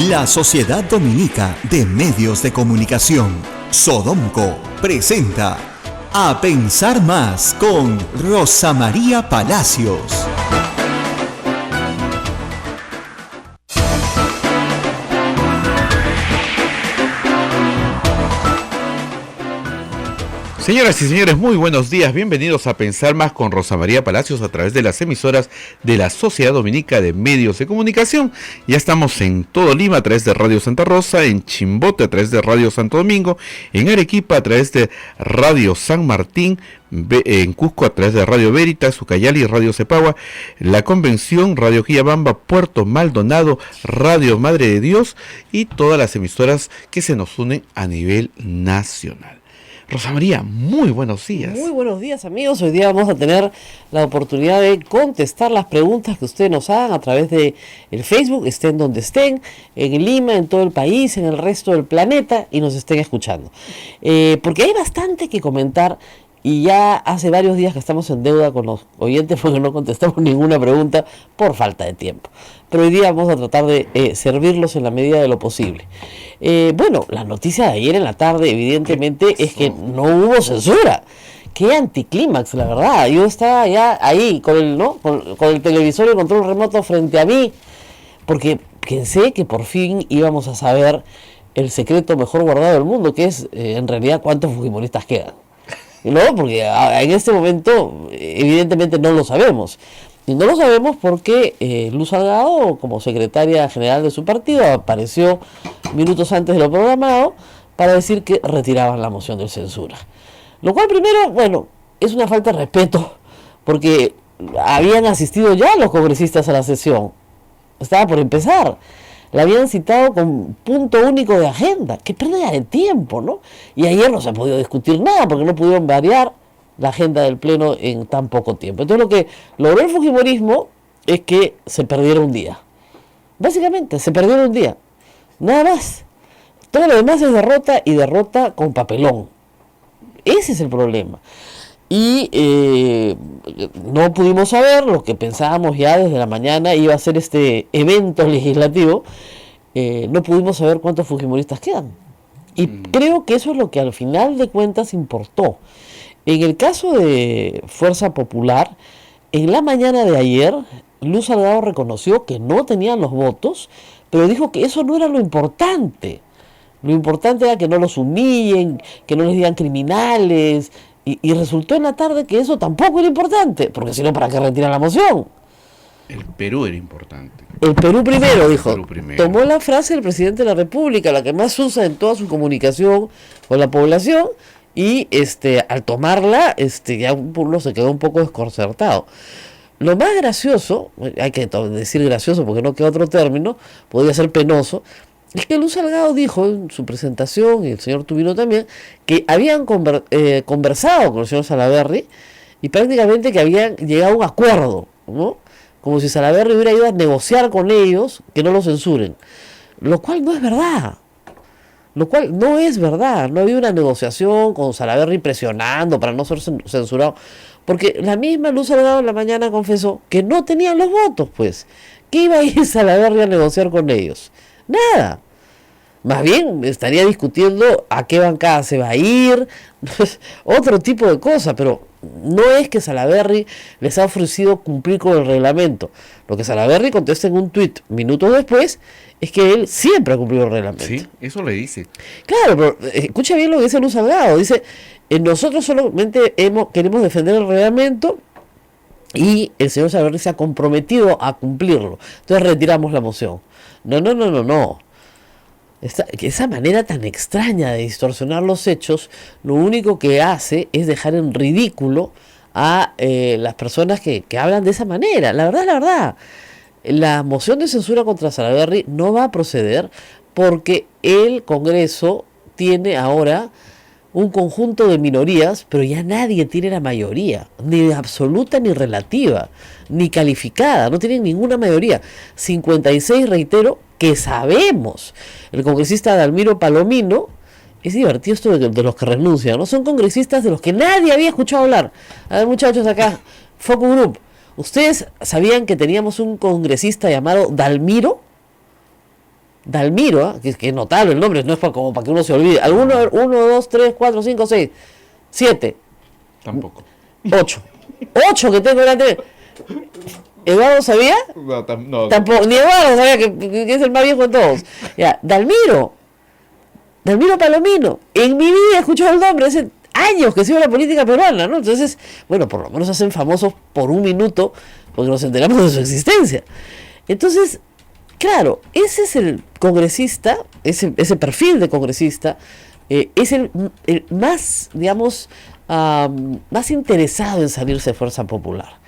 La Sociedad Dominica de Medios de Comunicación, Sodomco, presenta A Pensar Más con Rosa María Palacios. Señoras y señores, muy buenos días. Bienvenidos a Pensar Más con Rosa María Palacios a través de las emisoras de la Sociedad Dominica de Medios de Comunicación. Ya estamos en todo Lima a través de Radio Santa Rosa, en Chimbote a través de Radio Santo Domingo, en Arequipa a través de Radio San Martín, en Cusco a través de Radio Veritas, Ucayali, Radio Cepagua, La Convención, Radio Quillabamba, Puerto Maldonado, Radio Madre de Dios y todas las emisoras que se nos unen a nivel nacional. Rosa María, muy buenos días. Muy buenos días, amigos. Hoy día vamos a tener la oportunidad de contestar las preguntas que ustedes nos hagan a través de el Facebook, estén donde estén, en Lima, en todo el país, en el resto del planeta, y nos estén escuchando. Porque hay bastante que comentar, y ya hace varios días que estamos en deuda con los oyentes porque no contestamos ninguna pregunta por falta de tiempo. Pero hoy día vamos a tratar de servirlos en la medida de lo posible. Bueno, la noticia de ayer en la tarde, evidentemente, es que no hubo censura. Qué anticlímax, la verdad. Yo estaba ya ahí con el televisor y el control remoto frente a mí, porque pensé que por fin íbamos a saber el secreto mejor guardado del mundo, que es en realidad cuántos fujimoristas quedan. No, porque en este momento evidentemente no lo sabemos. Y no lo sabemos porque Luz Salgado, como secretaria general de su partido, apareció minutos antes de lo programado para decir que retiraban la moción de censura. Lo cual primero, bueno, es una falta de respeto, porque habían asistido ya los congresistas a la sesión. Estaba por empezar. La habían citado con punto único de agenda. Qué pérdida de tiempo, ¿no? Y ayer no se ha podido discutir nada porque no pudieron variar la agenda del Pleno en tan poco tiempo. Entonces lo que logró el fujimorismo es que se perdiera un día. Básicamente, se perdieron un día. Nada más. Todo lo demás es derrota, y derrota con papelón. Ese es el problema. Y no pudimos saber lo que pensábamos ya desde la mañana iba a ser este evento legislativo. No pudimos saber cuántos fujimoristas quedan. Y creo que eso es lo que al final de cuentas importó. En el caso de Fuerza Popular, en la mañana de ayer, Luz Salgado reconoció que no tenían los votos, pero dijo que eso no era lo importante. Lo importante era que no los humillen, que no les digan criminales. Y resultó en la tarde que eso tampoco era importante, porque si no, ¿para qué retiran la moción? El Perú era importante. El Perú primero, dijo. Perú primero. Tomó la frase del presidente de la República, la que más usa en toda su comunicación con la población, y al tomarla, ya uno se quedó un poco desconcertado. Lo más gracioso, hay que decir gracioso porque no queda otro término, podría ser penoso, es que Luz Salgado dijo en su presentación, y el señor Tubino también, que habían conversado con el señor Salaverry y prácticamente que habían llegado a un acuerdo, ¿no? Como si Salaverry hubiera ido a negociar con ellos que no lo censuren. Lo cual no es verdad. No había una negociación con Salaverry presionando para no ser censurado. Porque la misma Luz Salgado en la mañana confesó que no tenían los votos, pues. ¿Qué iba a ir Salaverry a negociar con ellos? Nada. Más bien estaría discutiendo a qué bancada se va a ir, otro tipo de cosa, pero no es que Salaverry les ha ofrecido cumplir con el reglamento. Lo que Salaverry contesta en un tuit minutos después es que él siempre ha cumplido el reglamento. Sí, eso le dice. Claro, pero escucha bien lo que dice Luz Salgado. Dice, nosotros solamente queremos defender el reglamento y el señor Salaverry se ha comprometido a cumplirlo. Entonces retiramos la moción. No. Esa manera tan extraña de distorsionar los hechos, lo único que hace es dejar en ridículo a las personas que hablan de esa manera. La verdad, la moción de censura contra Salaverry no va a proceder porque el Congreso tiene ahora un conjunto de minorías, pero ya nadie tiene la mayoría, ni absoluta ni relativa, ni calificada, no tienen ninguna mayoría. 56, reitero, que sabemos. El congresista Dalmiro Palomino, es divertido esto de los que renuncian, ¿no? Son congresistas de los que nadie había escuchado hablar. A ver, muchachos, acá, Focus Group, ¿ustedes sabían que teníamos un congresista llamado Dalmiro? Dalmiro, que es notable el nombre, no es como para que uno se olvide. Alguno, 1, 2, 3, 4, 5, 6, 7. Tampoco. 8. 8 que tengo delante. ¿Eduardo sabía? No. Tampoco, ni Eduardo sabía que es el más viejo de todos. Ya, Dalmiro Palomino. En mi vida he escuchado el nombre, hace años que sigo la política peruana, ¿no? Entonces, bueno, por lo menos hacen famosos por un minuto porque nos enteramos de su existencia. Entonces, claro, ese es el congresista, ese perfil de congresista, es el más, digamos, más interesado en salirse de Fuerza Popular.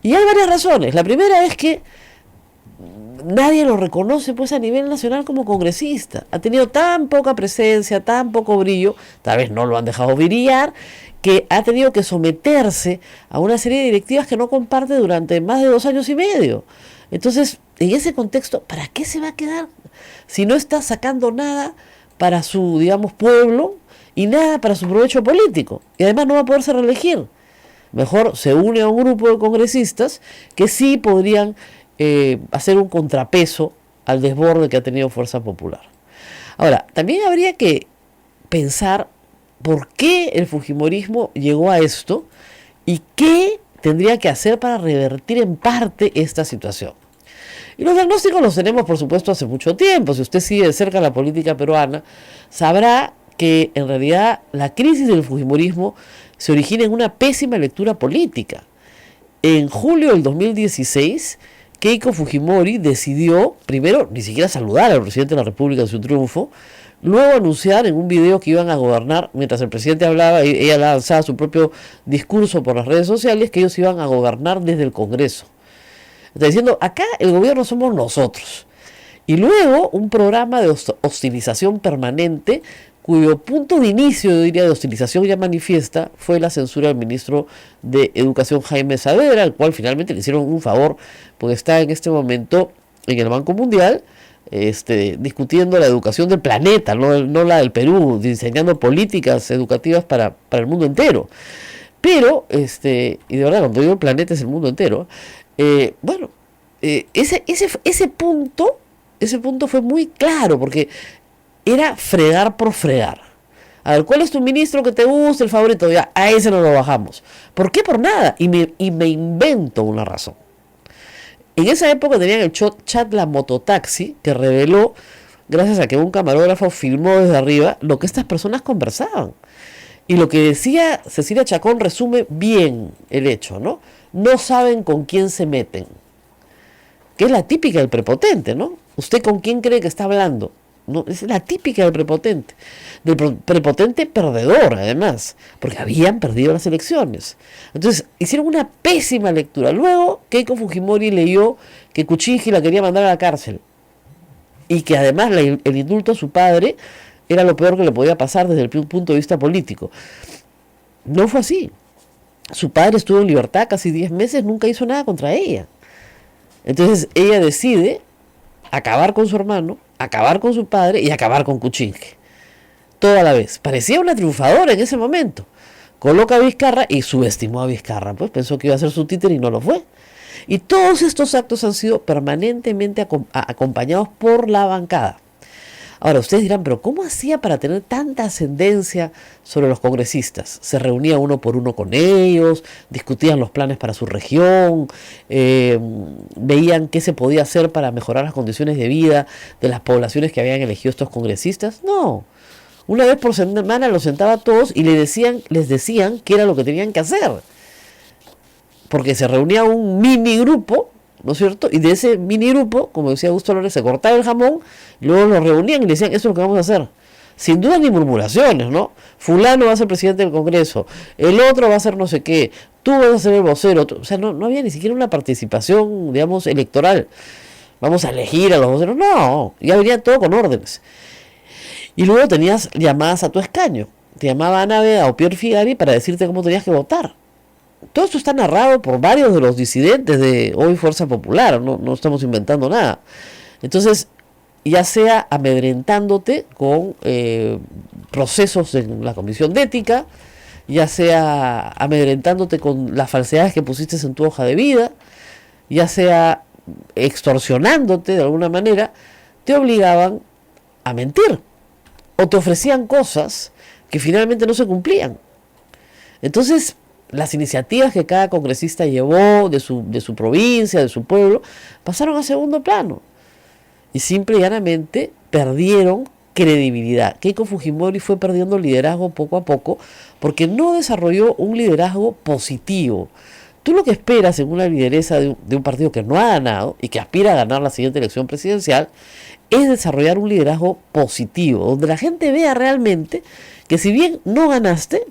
Y hay varias razones. La primera es que nadie lo reconoce pues a nivel nacional como congresista. Ha tenido tan poca presencia, tan poco brillo, tal vez no lo han dejado brillar, que ha tenido que someterse a una serie de directivas que no comparte durante más de 2 años y medio. Entonces, en ese contexto, ¿para qué se va a quedar si no está sacando nada para su, digamos, pueblo y nada para su provecho político? Y además no va a poderse reelegir. Mejor se une a un grupo de congresistas que sí podrían hacer un contrapeso al desborde que ha tenido Fuerza Popular. Ahora, también habría que pensar por qué el fujimorismo llegó a esto y qué tendría que hacer para revertir en parte esta situación. Y los diagnósticos los tenemos, por supuesto, hace mucho tiempo. Si usted sigue de cerca la política peruana, sabrá que en realidad la crisis del fujimorismo se origina en una pésima lectura política. En julio del 2016, Keiko Fujimori decidió, primero, ni siquiera saludar al presidente de la República en su triunfo, luego anunciar en un video que iban a gobernar, mientras el presidente hablaba, ella lanzaba su propio discurso por las redes sociales, que ellos iban a gobernar desde el Congreso. Está diciendo, acá el gobierno somos nosotros. Y luego un programa de hostilización permanente, cuyo punto de inicio, yo diría, de hostilización ya manifiesta, fue la censura del ministro de Educación Jaime Saavedra, al cual finalmente le hicieron un favor, porque está en este momento en el Banco Mundial, discutiendo la educación del planeta, no la del Perú, diseñando políticas educativas para el mundo entero. Pero, y de verdad, cuando digo el planeta es el mundo entero, ese punto fue muy claro, porque era fregar por fregar. A ver, ¿cuál es tu ministro que te gusta, el favorito? Ya, a ese no lo bajamos. ¿Por qué? Por nada. Y me invento una razón. En esa época tenían el chat La Mototaxi, que reveló, gracias a que un camarógrafo filmó desde arriba, lo que estas personas conversaban. Y lo que decía Cecilia Chacón resume bien el hecho, ¿no? No saben con quién se meten. Que es la típica del prepotente, ¿no? ¿Usted con quién cree que está hablando? No, es la típica del prepotente perdedor, además, porque habían perdido las elecciones. Entonces, hicieron una pésima lectura. Luego, Keiko Fujimori leyó que Kuczynski la quería mandar a la cárcel y que además el indulto a su padre era lo peor que le podía pasar desde el punto de vista político. No fue así. Su padre estuvo en libertad casi 10 meses, nunca hizo nada contra ella. Entonces, ella decide acabar con su hermano, acabar con su padre y acabar con Kuczynski. Todo a la vez. Parecía una triunfadora en ese momento. Coloca a Vizcarra y subestimó a Vizcarra. Pues pensó que iba a ser su títere y no lo fue. Y todos estos actos han sido permanentemente acompañados por la bancada. Ahora, ustedes dirán, pero ¿cómo hacía para tener tanta ascendencia sobre los congresistas? Se reunía uno por uno con ellos, discutían los planes para su región, veían qué se podía hacer para mejorar las condiciones de vida de las poblaciones que habían elegido estos congresistas. No, una vez por semana los sentaba a todos y les decían qué era lo que tenían que hacer. Porque se reunía un mini grupo, ¿no es cierto? Y de ese mini grupo, como decía Augusto Lores, se cortaba el jamón, luego los reunían y le decían, eso es lo que vamos a hacer. Sin duda ni murmuraciones, ¿no? Fulano va a ser presidente del Congreso, el otro va a ser no sé qué, tú vas a ser el vocero. O sea, no había ni siquiera una participación, digamos, electoral. Vamos a elegir a los voceros. No, ya venía todo con órdenes. Y luego tenías llamadas a tu escaño. Te llamaba Ana Vega o Pierre Figari para decirte cómo tenías que votar. Todo esto está narrado por varios de los disidentes de hoy Fuerza Popular, no estamos inventando nada. Entonces, ya sea amedrentándote con procesos en la Comisión de Ética, ya sea amedrentándote con las falsedades que pusiste en tu hoja de vida, ya sea extorsionándote de alguna manera, te obligaban a mentir o te ofrecían cosas que finalmente no se cumplían. Entonces, las iniciativas que cada congresista llevó de su provincia, de su pueblo, pasaron a segundo plano. Y simple y llanamente perdieron credibilidad. Keiko Fujimori fue perdiendo liderazgo poco a poco porque no desarrolló un liderazgo positivo. Tú lo que esperas en una lideresa de un partido que no ha ganado y que aspira a ganar la siguiente elección presidencial es desarrollar un liderazgo positivo, donde la gente vea realmente que si bien no ganaste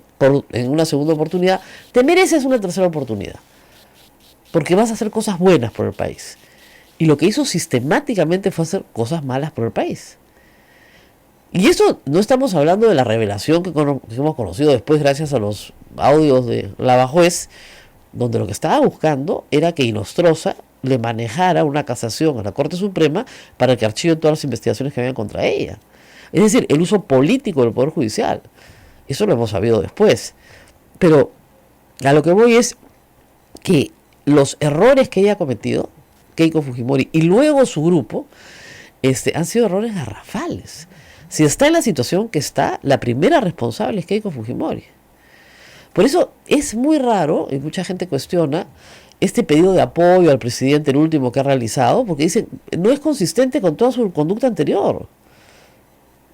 en una segunda oportunidad, te mereces una tercera oportunidad, porque vas a hacer cosas buenas por el país. Y lo que hizo sistemáticamente fue hacer cosas malas por el país. Y eso no estamos hablando de la revelación que hemos conocido después gracias a los audios de Lavajuez, donde lo que estaba buscando era que Inostroza le manejara una casación a la Corte Suprema para que archiven todas las investigaciones que habían contra ella. Es decir, el uso político del Poder Judicial. Eso lo hemos sabido después. Pero a lo que voy es que los errores que ella ha cometido, Keiko Fujimori, y luego su grupo, han sido errores garrafales. Si está en la situación que está, la primera responsable es Keiko Fujimori. Por eso es muy raro, y mucha gente cuestiona, este pedido de apoyo al presidente, el último que ha realizado, porque dicen, no es consistente con toda su conducta anterior.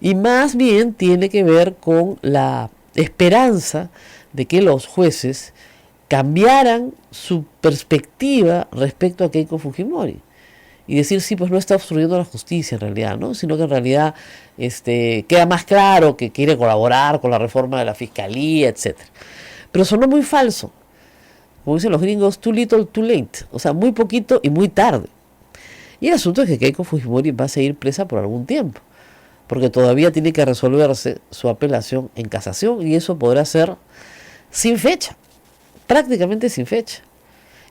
Y más bien tiene que ver con la esperanza de que los jueces cambiaran su perspectiva respecto a Keiko Fujimori. Y decir, sí, pues no está obstruyendo la justicia en realidad, ¿no? Sino que en realidad queda más claro que quiere colaborar con la reforma de la fiscalía, etc. Pero sonó muy falso. Como dicen los gringos, too little, too late. O sea, muy poquito y muy tarde. Y el asunto es que Keiko Fujimori va a seguir presa por algún tiempo, porque todavía tiene que resolverse su apelación en casación, y eso podrá ser sin fecha, prácticamente sin fecha.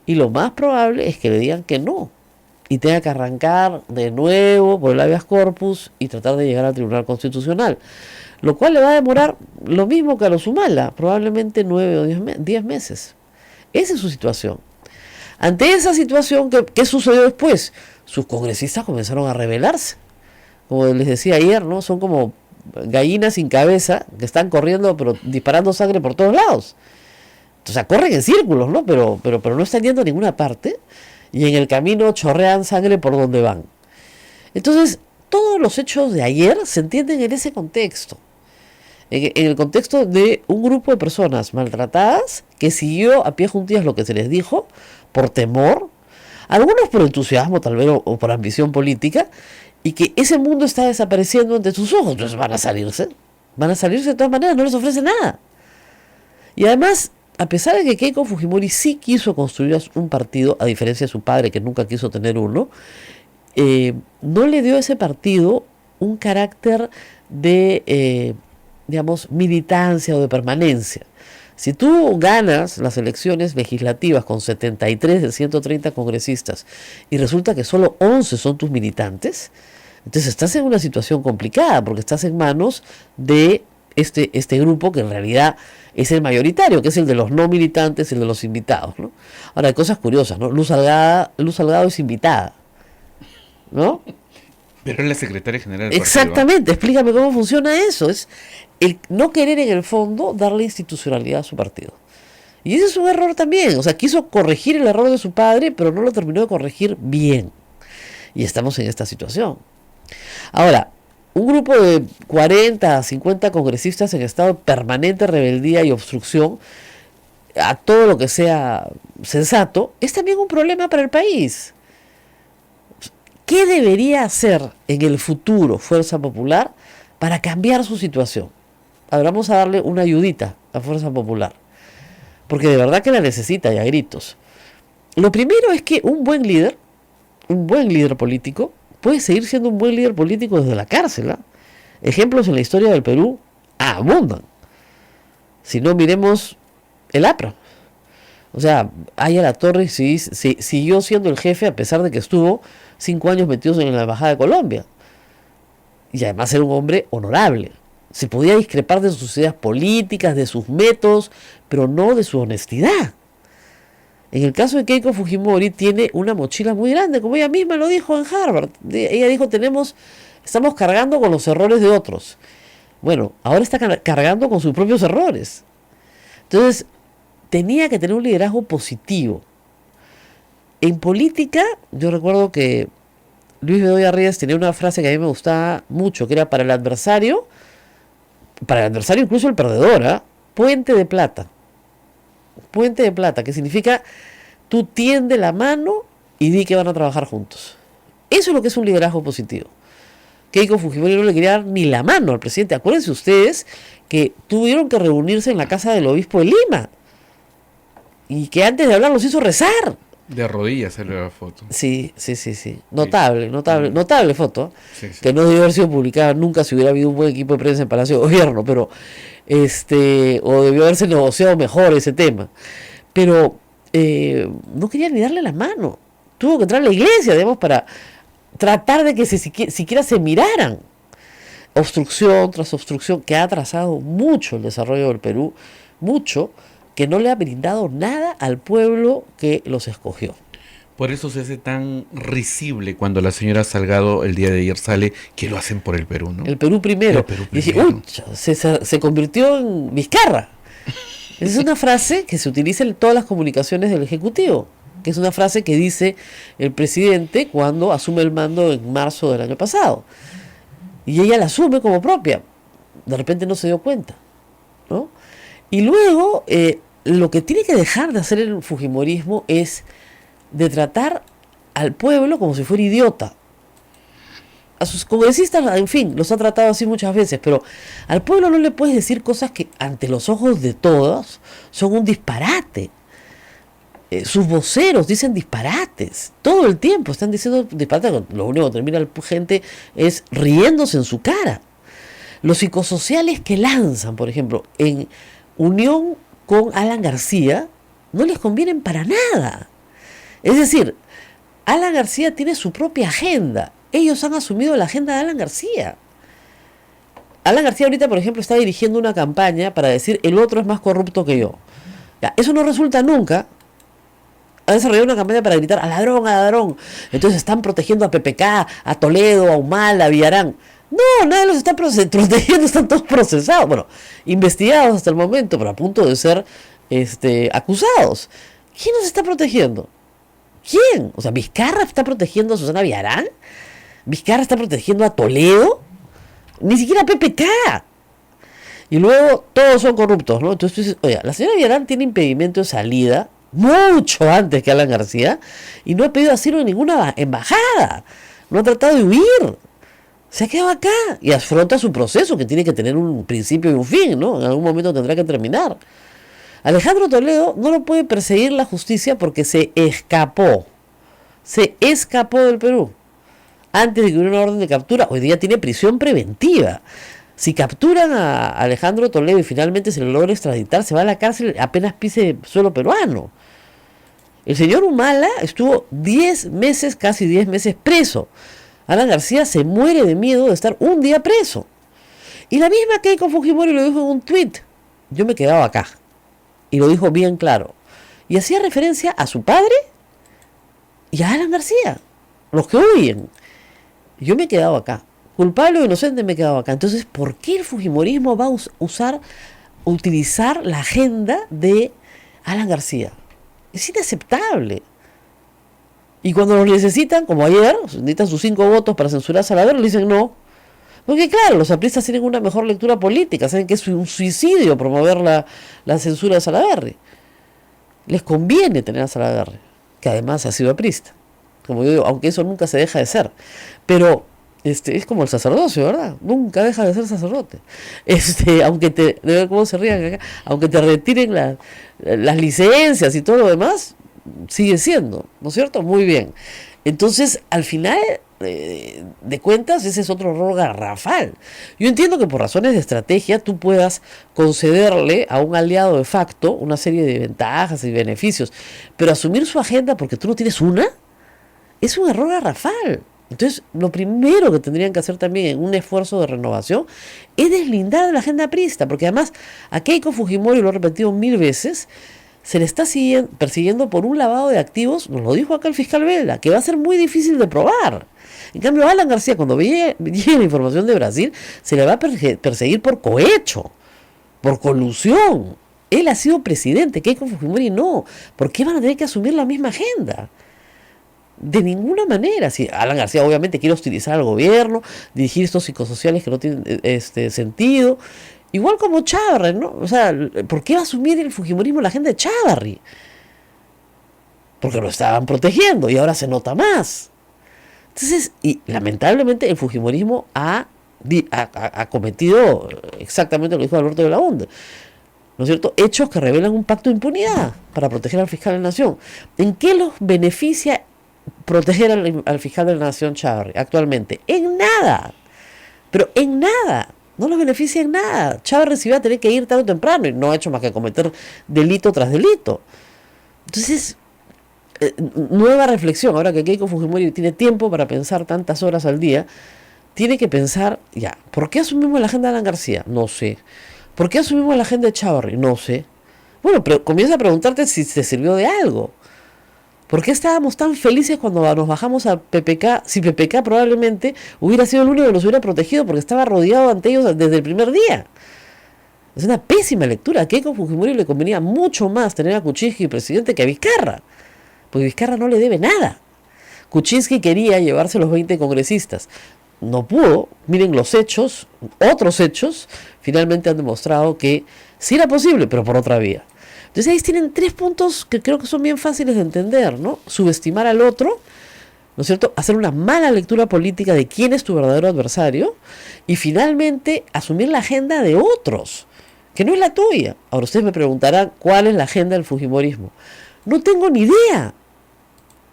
Y lo más probable es que le digan que no, y tenga que arrancar de nuevo por el habeas corpus y tratar de llegar al Tribunal Constitucional, lo cual le va a demorar lo mismo que a los Humala, probablemente 9 o 10 meses. Esa es su situación. Ante esa situación, ¿qué sucedió después? Sus congresistas comenzaron a rebelarse. Como les decía ayer, ¿no? Son como gallinas sin cabeza que están corriendo pero disparando sangre por todos lados. O sea, corren en círculos, ¿no? Pero no están yendo a ninguna parte, y en el camino chorrean sangre por donde van. Entonces, todos los hechos de ayer se entienden en ese contexto. En el contexto de un grupo de personas maltratadas que siguió a pie juntillas lo que se les dijo por temor, algunos por entusiasmo tal vez o por ambición política, y que ese mundo está desapareciendo ante sus ojos. Entonces van a salirse de todas maneras, no les ofrece nada. Y además, a pesar de que Keiko Fujimori sí quiso construir un partido, a diferencia de su padre que nunca quiso tener uno, no le dio a ese partido un carácter de, militancia o de permanencia. Si tú ganas las elecciones legislativas con 73 de 130 congresistas y resulta que solo 11 son tus militantes, entonces estás en una situación complicada, porque estás en manos de este grupo que en realidad es el mayoritario, que es el de los no militantes, el de los invitados, ¿no? Ahora, hay cosas curiosas, ¿no? Luz Salgado es invitada, ¿no? Pero es la secretaria general del Exactamente, partido. Explícame cómo funciona eso. Es el no querer en el fondo darle institucionalidad a su partido. Y ese es un error también. O sea, quiso corregir el error de su padre, pero no lo terminó de corregir bien. Y estamos en esta situación. Ahora, un grupo de 40 a 50 congresistas en estado de permanente rebeldía y obstrucción a todo lo que sea sensato es también un problema para el país. ¿Qué debería hacer en el futuro Fuerza Popular para cambiar su situación? A ver, vamos a darle una ayudita a Fuerza Popular, porque de verdad que la necesita y a gritos. Lo primero es que un buen líder político, puede seguir siendo un buen líder político desde la cárcel, ¿eh? Ejemplos en la historia del Perú abundan. Si no, miremos el APRA. O sea, Aya La Torre siguió siendo el jefe a pesar de que estuvo 5 años metidos en la Embajada de Colombia. Y además era un hombre honorable. Se podía discrepar de sus ideas políticas, de sus métodos, pero no de su honestidad. En el caso de Keiko Fujimori tiene una mochila muy grande, como ella misma lo dijo en Harvard. Ella dijo, estamos cargando con los errores de otros. Bueno, ahora está cargando con sus propios errores. Entonces, tenía que tener un liderazgo positivo. En política, yo recuerdo que Luis Bedoya Reyes tenía una frase que a mí me gustaba mucho, que era para el adversario incluso el perdedor, ¿eh? Puente de plata. Puente de plata, que significa tú tiende la mano y di que van a trabajar juntos. Eso es lo que es un liderazgo positivo. Keiko Fujimori no le quería dar ni la mano al presidente. Acuérdense ustedes que tuvieron que reunirse en la casa del obispo de Lima y que antes de hablar los hizo rezar. De rodillas salió la foto. Sí. Notable foto. Sí. Que no debió haber sido publicada nunca si hubiera habido un buen equipo de prensa en Palacio de Gobierno, pero o debió haberse negociado mejor ese tema. Pero no quería ni darle la mano. Tuvo que entrar a la iglesia, digamos, para tratar de que siquiera se miraran. Obstrucción tras obstrucción que ha atrasado mucho el desarrollo del Perú, mucho, que no le ha brindado nada al pueblo que los escogió. Por eso se hace tan risible cuando la señora Salgado el día de ayer sale que lo hacen por el Perú, ¿no? El Perú primero. El Perú Y dije, primero. se convirtió en Vizcarra. Esa es una frase que se utiliza en todas las comunicaciones del Ejecutivo, que es una frase que dice el presidente cuando asume el mando en marzo del año pasado. Y ella la asume como propia. De repente no se dio cuenta, ¿no? Y luego, lo que tiene que dejar de hacer el fujimorismo es de tratar al pueblo como si fuera idiota. A sus congresistas, en fin, los ha tratado así muchas veces, pero al pueblo no le puedes decir cosas que ante los ojos de todos son un disparate. Sus voceros dicen disparates, todo el tiempo están diciendo disparates, lo único que termina la gente es riéndose en su cara. Los psicosociales que lanzan, por ejemplo, en unión con Alan García, no les convienen para nada. Es decir, Alan García tiene su propia agenda. Ellos han asumido la agenda de Alan García. Alan García ahorita, por ejemplo, está dirigiendo una campaña para decir el otro es más corrupto que yo. Ya, eso no resulta nunca. Ha desarrollado una campaña para gritar a ladrón, a ladrón. Entonces están protegiendo a PPK, a Toledo, a Humala, a Villarán. No, nadie los está protegiendo, están todos procesados. Bueno, investigados hasta el momento, pero a punto de ser acusados. ¿Quién los está protegiendo? ¿Quién? O sea, ¿Vizcarra está protegiendo a Susana Villarán? ¿Vizcarra está protegiendo a Toledo? Ni siquiera a PPK. Y luego todos son corruptos, ¿no? Entonces tú dices, oye, la señora Villarán tiene impedimento de salida mucho antes que Alan García y no ha pedido asilo en ninguna embajada. No ha tratado de huir. Se ha quedado acá y afronta su proceso que tiene que tener un principio y un fin, ¿no? En algún momento tendrá que terminar. Alejandro Toledo no lo puede perseguir la justicia porque se escapó del Perú. Antes de que hubiera una orden de captura, hoy día tiene prisión preventiva. Si capturan a Alejandro Toledo y finalmente se le logra extraditar, se va a la cárcel apenas pise suelo peruano. El señor Humala estuvo 10 meses, casi 10 meses preso. Alan García se muere de miedo de estar un día preso. Y la misma Keiko Fujimori lo dijo en un tuit. Yo me quedaba acá. Y lo dijo bien claro. Y hacía referencia a su padre y a Alan García, los que huyen. Yo me he quedado acá. Culpable o inocente me he quedado acá. Entonces, ¿por qué el fujimorismo va a utilizar la agenda de Alan García? Es inaceptable. Y cuando los necesitan, como ayer, necesitan sus 5 votos para censurar a Salaverry, le dicen no. Porque claro, los apristas tienen una mejor lectura política, saben que es un suicidio promover la censura de Salaverry. Les conviene tener a Salaverry, que además ha sido aprista. Como yo digo, aunque eso nunca se deja de ser. Pero es como el sacerdocio, ¿verdad? Nunca deja de ser sacerdote. Aunque de ver cómo se rían acá, aunque te retiren las licencias y todo lo demás, sigue siendo, ¿no es cierto? Muy bien. Entonces, al final de cuentas, ese es otro error garrafal. Yo entiendo que por razones de estrategia tú puedas concederle a un aliado de facto una serie de ventajas y beneficios, pero asumir su agenda porque tú no tienes una, es un error garrafal. Entonces, lo primero que tendrían que hacer también en un esfuerzo de renovación es deslindar de la agenda aprista, porque además a Keiko Fujimori, lo he repetido 1000 veces, se le está persiguiendo por un lavado de activos, nos lo dijo acá el fiscal Vela, que va a ser muy difícil de probar. En cambio, Alan García, cuando llegue la información de Brasil, se le va a perseguir por cohecho, por colusión. Él ha sido presidente, Keiko Fujimori no. ¿Por qué van a tener que asumir la misma agenda? De ninguna manera. Si Alan García obviamente quiere hostilizar al gobierno, dirigir estos psicosociales que no tienen sentido, igual como Chávarri, ¿no? O sea, ¿por qué va a asumir el fujimorismo la agenda de Chávarri? Porque lo estaban protegiendo y ahora se nota más. Entonces, y lamentablemente el fujimorismo ha cometido exactamente lo que dijo Alberto de la Hunde, ¿no es cierto? Hechos que revelan un pacto de impunidad para proteger al fiscal de la Nación. ¿En qué los beneficia proteger al fiscal de la Nación Chávarri actualmente? En nada. Pero en nada. No los beneficia en nada. Chávarri se iba a tener que ir tarde o temprano y no ha hecho más que cometer delito tras delito. Entonces, nueva reflexión, ahora que Keiko Fujimori tiene tiempo para pensar tantas horas al día, tiene que pensar, ya, ¿por qué asumimos la agenda de Alan García? No sé. ¿Por qué asumimos la agenda de Chávarri? No sé. Bueno, pero comienza a preguntarte si te sirvió de algo. ¿Por qué estábamos tan felices cuando nos bajamos a PPK? Si PPK probablemente hubiera sido el único que nos hubiera protegido porque estaba rodeado ante ellos desde el primer día. Es una pésima lectura. A Keiko Fujimori le convenía mucho más tener a Kuczynski presidente que a Vizcarra. Porque Vizcarra no le debe nada. Kuczynski quería llevarse los 20 congresistas. No pudo. Miren los hechos, otros hechos, finalmente han demostrado que sí era posible, pero por otra vía. Entonces ahí tienen 3 puntos que creo que son bien fáciles de entender, ¿no? Subestimar al otro, ¿no es cierto? Hacer una mala lectura política de quién es tu verdadero adversario y finalmente asumir la agenda de otros, que no es la tuya. Ahora ustedes me preguntarán cuál es la agenda del fujimorismo. No tengo ni idea,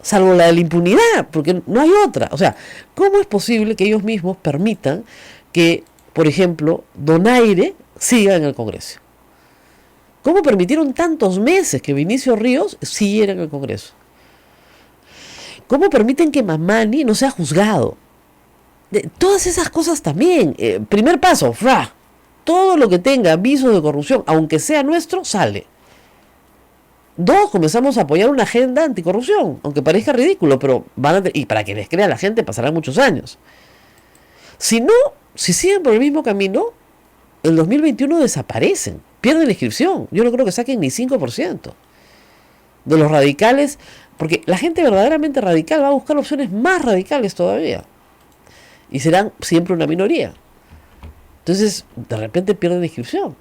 salvo la de la impunidad, porque no hay otra. O sea, ¿cómo es posible que ellos mismos permitan que, por ejemplo, Donaire siga en el Congreso? ¿Cómo permitieron tantos meses que Vinicio Ríos siguiera en el Congreso? ¿Cómo permiten que Mamani no sea juzgado? Todas esas cosas también. Primer paso, todo lo que tenga avisos de corrupción, aunque sea nuestro, sale. 2, comenzamos a apoyar una agenda anticorrupción, aunque parezca ridículo, pero y para que les crea la gente pasarán muchos años. Si no, si siguen por el mismo camino, en 2021 desaparecen, pierden la inscripción. Yo no creo que saquen ni 5% de los radicales, porque la gente verdaderamente radical va a buscar opciones más radicales todavía, y serán siempre una minoría. Entonces, de repente pierden la inscripción,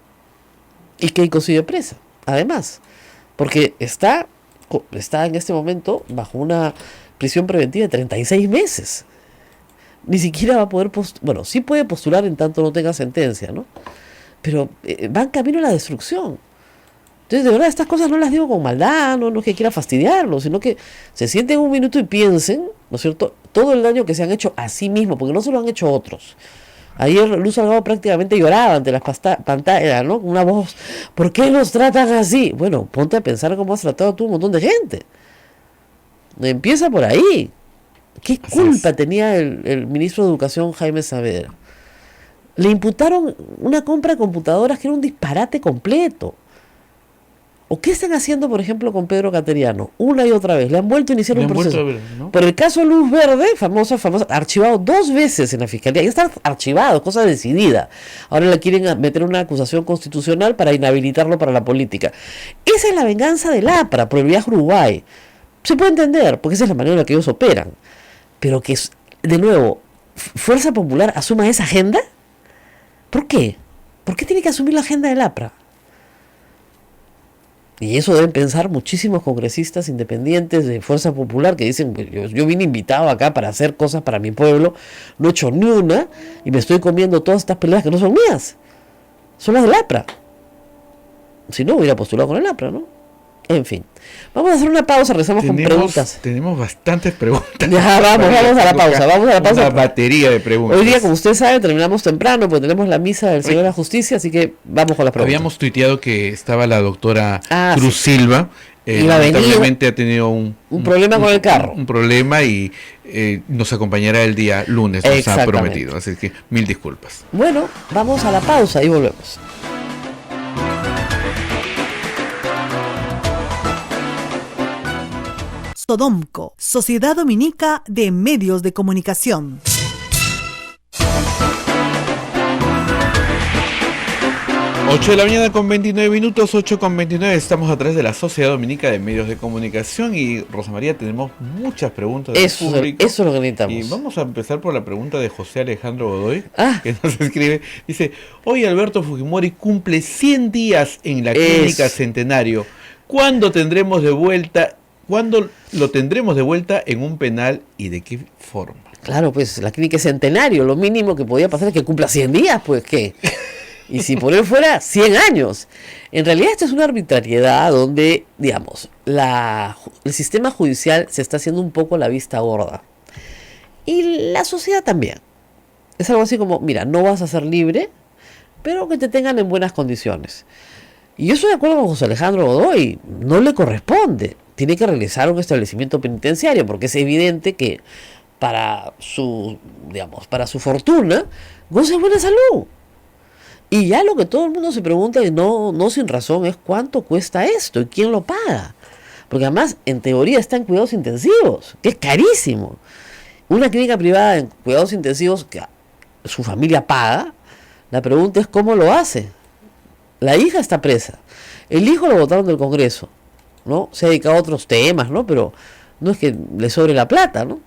y Keiko sigue presa, además, porque está en este momento bajo una prisión preventiva de 36 meses. Ni siquiera va a poder bueno, sí puede postular en tanto no tenga sentencia, ¿no? Pero va en camino a la destrucción. Entonces, de verdad, estas cosas no las digo con maldad, no es que quiera fastidiarlo, sino que se sienten un minuto y piensen, ¿no es cierto?, todo el daño que se han hecho a sí mismos, porque no se lo han hecho otros. Ayer Luz Salgado prácticamente lloraba ante las pantallas, ¿no? Con una voz, ¿por qué nos tratan así? Bueno, ponte a pensar cómo has tratado tú un montón de gente. Empieza por ahí. ¿Qué culpa tenía el ministro de Educación, Jaime Saavedra? Le imputaron una compra de computadoras que era un disparate completo. ¿O qué están haciendo, por ejemplo, con Pedro Cateriano? Una y otra vez. Le han vuelto a iniciar un proceso. ¿No? Por el caso Luz Verde, famosa, archivado 2 veces en la Fiscalía. Ya está archivado, cosa decidida. Ahora le quieren meter una acusación constitucional para inhabilitarlo para la política. Esa es la venganza del APRA por el viaje a Uruguay. Se puede entender, porque esa es la manera en la que ellos operan. Pero que, de nuevo, Fuerza Popular asuma esa agenda. ¿Por qué? ¿Por qué tiene que asumir la agenda del APRA? Y eso deben pensar muchísimos congresistas independientes de Fuerza Popular que dicen, yo vine invitado acá para hacer cosas para mi pueblo, no he hecho ni una y me estoy comiendo todas estas peleas que no son mías, son las del APRA. Si no, hubiera postulado con el APRA, ¿no? En fin, vamos a hacer una pausa, regresamos con preguntas. Tenemos bastantes preguntas. Ya, vamos a la pausa. Una batería de preguntas. Hoy día, como usted sabe, terminamos temprano, porque tenemos la misa del Señor de la Justicia, así que vamos con las preguntas. Habíamos tuiteado que estaba la doctora Cruz Silva. Lamentablemente ha tenido un problema con el carro. Un problema y nos acompañará el día lunes, nos ha prometido. Así que 1000 disculpas. Bueno, vamos a la pausa y volvemos. Sodomco, Sociedad Dominica de Medios de Comunicación. 8 de la mañana con 29 minutos, 8 con 29, estamos a través de la Sociedad Dominica de Medios de Comunicación y Rosa María, tenemos muchas preguntas del público. Eso es lo que necesitamos. Y vamos a empezar por la pregunta de José Alejandro Godoy, que nos escribe, dice, hoy Alberto Fujimori cumple 100 días en la Clínica Centenario. ¿Cuándo lo tendremos de vuelta en un penal y de qué forma? Claro, pues la Clínica Centenario, lo mínimo que podía pasar es que cumpla 100 días, pues ¿qué? Y si por él fuera 100 años. En realidad esto es una arbitrariedad donde, digamos, el sistema judicial se está haciendo un poco la vista gorda. Y la sociedad también. Es algo así como, mira, no vas a ser libre, pero que te tengan en buenas condiciones. Y yo estoy de acuerdo con José Alejandro Godoy, no le corresponde. Tiene que realizar un establecimiento penitenciario, porque es evidente que para su fortuna, goza de buena salud. Y ya lo que todo el mundo se pregunta, y no sin razón, es cuánto cuesta esto y quién lo paga. Porque además, en teoría, está en cuidados intensivos, que es carísimo. Una clínica privada en cuidados intensivos que su familia paga, la pregunta es cómo lo hace. La hija está presa, el hijo lo botaron del Congreso, ¿no? Se ha dedicado a otros temas, ¿no? Pero no es que le sobre la plata, ¿no?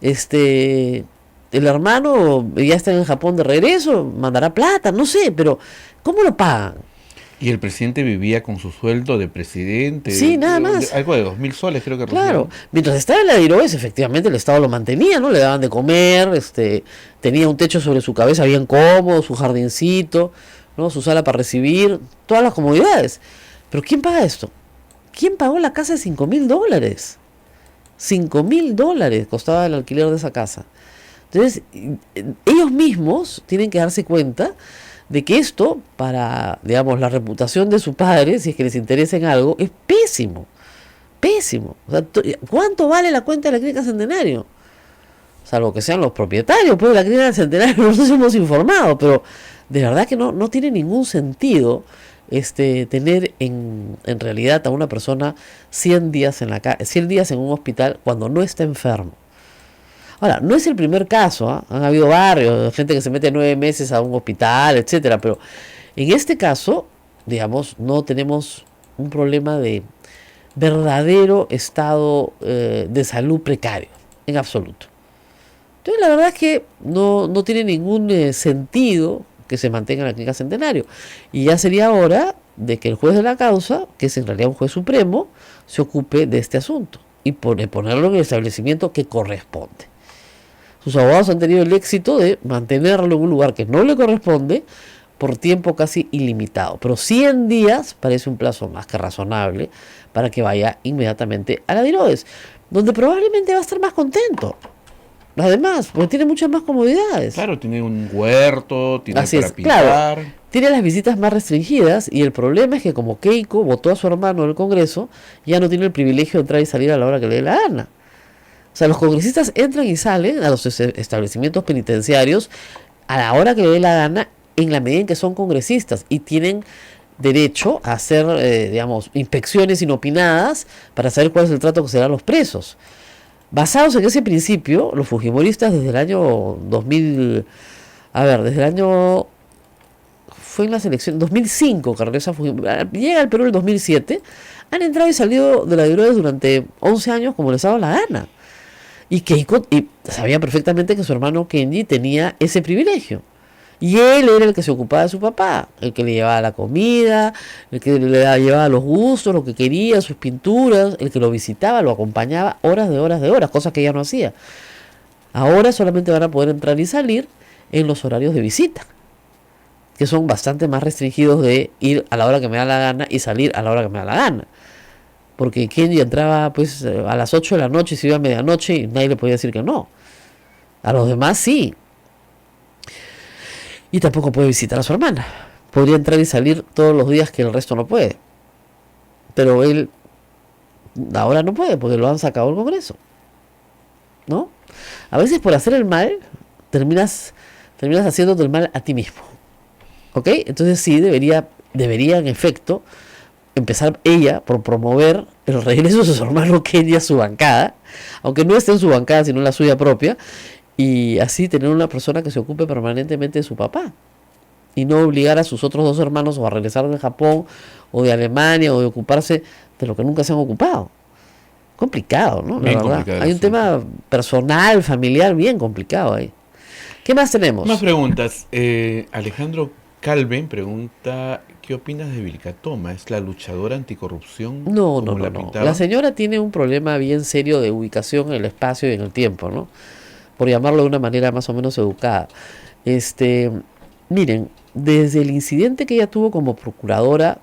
El hermano ya está en Japón de regreso, mandará plata, no sé, pero ¿cómo lo pagan? Y el presidente vivía con su sueldo de presidente. Sí, nada más. Algo de 2.000 soles creo que recibía. Claro, mientras estaba en la Diroes, efectivamente el Estado lo mantenía, ¿no? Le daban de comer, tenía un techo sobre su cabeza bien cómodo, su jardincito, ¿no? Su sala para recibir, todas las comodidades. Pero ¿quién paga esto? ¿Quién pagó la casa de $5.000? $5.000 costaba el alquiler de esa casa. Entonces, ellos mismos tienen que darse cuenta de que esto, para, digamos, la reputación de su padre, si es que les interesa en algo, es pésimo. Pésimo. O sea, ¿cuánto vale la cuenta de la Clínica Centenario? Salvo que sean los propietarios, pues de la Clínica Centenario no nos hemos informado, pero de verdad que no tiene ningún sentido tener en realidad a una persona 100 días en un hospital cuando no está enfermo. Ahora, no es el primer caso, ¿eh? Han habido varios, gente que se mete 9 meses a un hospital, etcétera, pero en este caso, digamos, no tenemos un problema de verdadero estado de salud precario, en absoluto. Entonces, la verdad es que no tiene ningún sentido que se mantenga en la Clínica Centenario. Y ya sería hora de que el juez de la causa, que es en realidad un juez supremo, se ocupe de este asunto y ponerlo en el establecimiento que corresponde. Sus abogados han tenido el éxito de mantenerlo en un lugar que no le corresponde por tiempo casi ilimitado. Pero 100 días parece un plazo más que razonable para que vaya inmediatamente a la Diroes, donde probablemente va a estar más contento. Además, porque tiene muchas más comodidades. Claro, tiene un huerto, tiene para pintar. Claro, tiene las visitas más restringidas y el problema es que como Keiko votó a su hermano en el Congreso, ya no tiene el privilegio de entrar y salir a la hora que le dé la gana. O sea, los congresistas entran y salen a los establecimientos penitenciarios a la hora que le dé la gana, en la medida en que son congresistas y tienen derecho a hacer, inspecciones inopinadas para saber cuál es el trato que se da a los presos. Basados en ese principio, los fujimoristas desde el año 2000, fue en las elecciones 2005 que regresa Fujimori, llega al Perú en el 2007, han entrado y salido de la Diroes durante 11 años como les daba la gana. Y Keiko sabía perfectamente que su hermano Kenji tenía ese privilegio. Y él era el que se ocupaba de su papá, el que le llevaba la comida, el que le llevaba los gustos, lo que quería, sus pinturas, el que lo visitaba, lo acompañaba horas de horas, cosas que ella no hacía. Ahora solamente van a poder entrar y salir en los horarios de visita, que son bastante más restringidos de ir a la hora que me da la gana y salir a la hora que me da la gana. Porque Kenji entraba pues a las 8 de la noche y se iba a medianoche y nadie le podía decir que no. A los demás sí. Y tampoco puede visitar a su hermana. Podría entrar y salir todos los días que el resto no puede. Pero él ahora no puede porque lo han sacado del Congreso. ¿No? A veces por hacer el mal terminas haciéndote el mal a ti mismo. ¿Ok? Entonces sí, debería en efecto empezar ella por promover el regreso de su hermano Kenny a su bancada, aunque no esté en su bancada, sino en la suya propia, y así tener una persona que se ocupe permanentemente de su papá, y no obligar a sus otros dos hermanos o a regresar de Japón, o de Alemania, o de ocuparse de lo que nunca se han ocupado. Complicado, ¿no? La verdad. Hay un tema personal, familiar, bien complicado ahí. ¿Qué más tenemos? Más preguntas. Alejandro Calven pregunta, ¿qué opinas de Vilcatoma? ¿Es la luchadora anticorrupción? No. pintaban? La señora tiene un problema bien serio de ubicación en el espacio y en el tiempo, ¿no? Por llamarlo de una manera más o menos educada. Miren, desde el incidente que ella tuvo como procuradora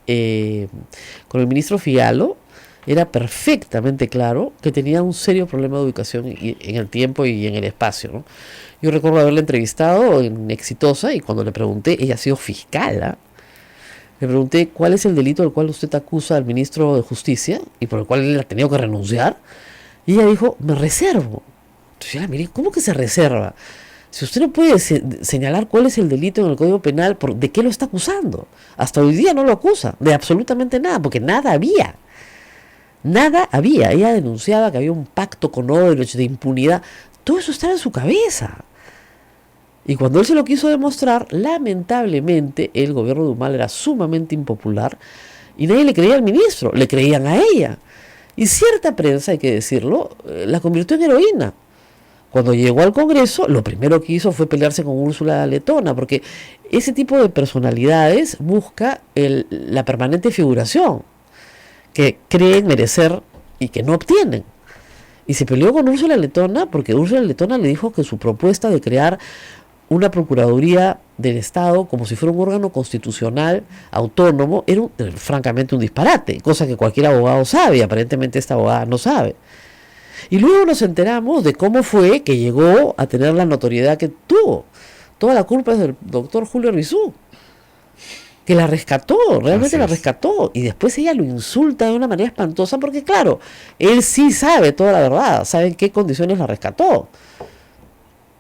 con el ministro Fialo, era perfectamente claro que tenía un serio problema de ubicación en el tiempo y en el espacio, ¿no? Yo recuerdo haberla entrevistado en Exitosa y cuando le pregunté, ella ha sido fiscal, ¿eh? Le pregunté cuál es el delito del cual usted acusa al ministro de Justicia y por el cual él ha tenido que renunciar. Y ella dijo, me reservo. Entonces yo la miré, ¿cómo que se reserva? Si usted no puede señalar cuál es el delito en el Código Penal, ¿de qué lo está acusando? Hasta hoy día no lo acusa, de absolutamente nada, porque nada había. Nada había. Ella denunciaba que había un pacto con Odebrecht de impunidad. Todo eso estaba en su cabeza. Y cuando él se lo quiso demostrar, lamentablemente el gobierno de Humala era sumamente impopular y nadie le creía al ministro, le creían a ella. Y cierta prensa, hay que decirlo, la convirtió en heroína. Cuando llegó al Congreso, lo primero que hizo fue pelearse con Úrsula Letona, porque ese tipo de personalidades busca la permanente figuración, que creen merecer y que no obtienen. Y se peleó con Úrsula Letona porque Úrsula Letona le dijo que su propuesta de crear una Procuraduría del Estado como si fuera un órgano constitucional autónomo era francamente un disparate, cosa que cualquier abogado sabe, y aparentemente esta abogada no sabe. Y luego nos enteramos de cómo fue que llegó a tener la notoriedad que tuvo. Toda la culpa es del doctor Julio Rizú, que la rescató, realmente la rescató, y después ella lo insulta de una manera espantosa porque claro, él sí sabe toda la verdad, sabe en qué condiciones la rescató.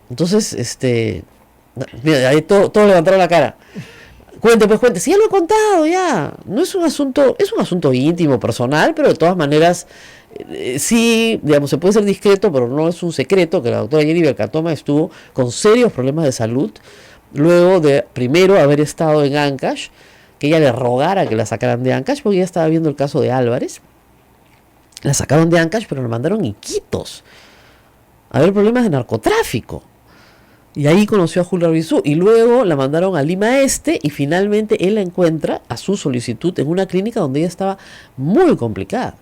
Entonces, mira, ahí todos levantaron la cara. Cuente, si ya lo he contado, ya. No es un asunto íntimo, personal, pero de todas maneras, sí, digamos, se puede ser discreto, pero no es un secreto que la doctora Jenny Vilcatoma estuvo con serios problemas de salud, luego de, primero, haber estado en Ancash, que ella le rogara que la sacaran de Ancash, porque ella estaba viendo el caso de Álvarez. La sacaron de Ancash, pero la mandaron a Iquitos a ver problemas de narcotráfico. Y ahí conoció a Julio Rizú y luego la mandaron a Lima Este y finalmente él la encuentra a su solicitud en una clínica donde ella estaba muy complicada.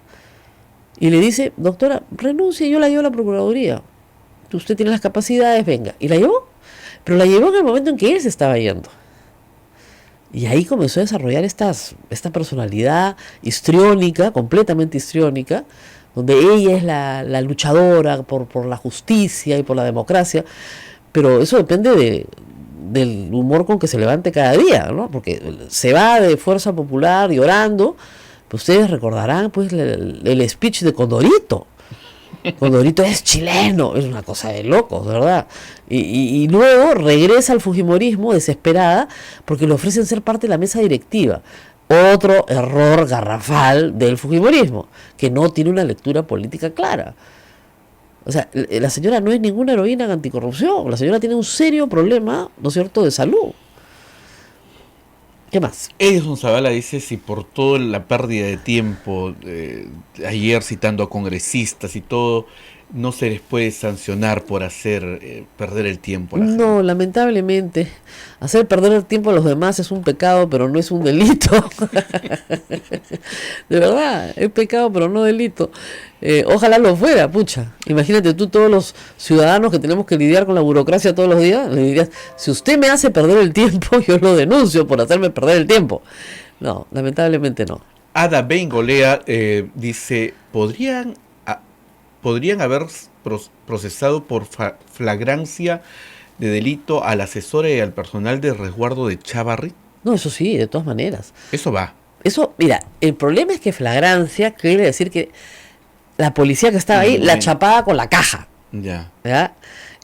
Y le dice, doctora, renuncie, yo la llevo a la Procuraduría. Usted tiene las capacidades, venga. Y la llevó, pero la llevó en el momento en que él se estaba yendo. Y ahí comenzó a desarrollar esta personalidad histriónica, completamente histriónica, donde ella es la luchadora por la justicia y por la democracia. Pero eso depende del humor con que se levante cada día, ¿no? Porque se va de Fuerza Popular llorando. Pues ustedes recordarán pues el speech de Condorito. Condorito es chileno, es una cosa de locos, ¿verdad? Y luego regresa al fujimorismo desesperada porque le ofrecen ser parte de la mesa directiva. Otro error garrafal del fujimorismo, que no tiene una lectura política clara. O sea, la señora no es ninguna heroína en anticorrupción, la señora tiene un serio problema, ¿no es cierto?, de salud. ¿Qué más? Edison Zavala dice si por toda la pérdida de tiempo, ayer citando a congresistas y todo, no se les puede sancionar por hacer perder el tiempo a la gente. No, lamentablemente, hacer perder el tiempo a los demás es un pecado, pero no es un delito. De verdad, es pecado, pero no delito. Ojalá lo fuera, pucha. Imagínate tú, todos los ciudadanos que tenemos que lidiar con la burocracia todos los días, le dirías, si usted me hace perder el tiempo, yo lo denuncio por hacerme perder el tiempo. No, lamentablemente no. Ada Bengolea dice, ¿podrían haber procesado por flagrancia de delito al asesor y al personal de resguardo de Chávarri? No, eso sí, de todas maneras. Eso va. Eso, mira, el problema es que flagrancia quiere decir que la policía que estaba ahí la chapaba con la caja. Ya. ¿Ya?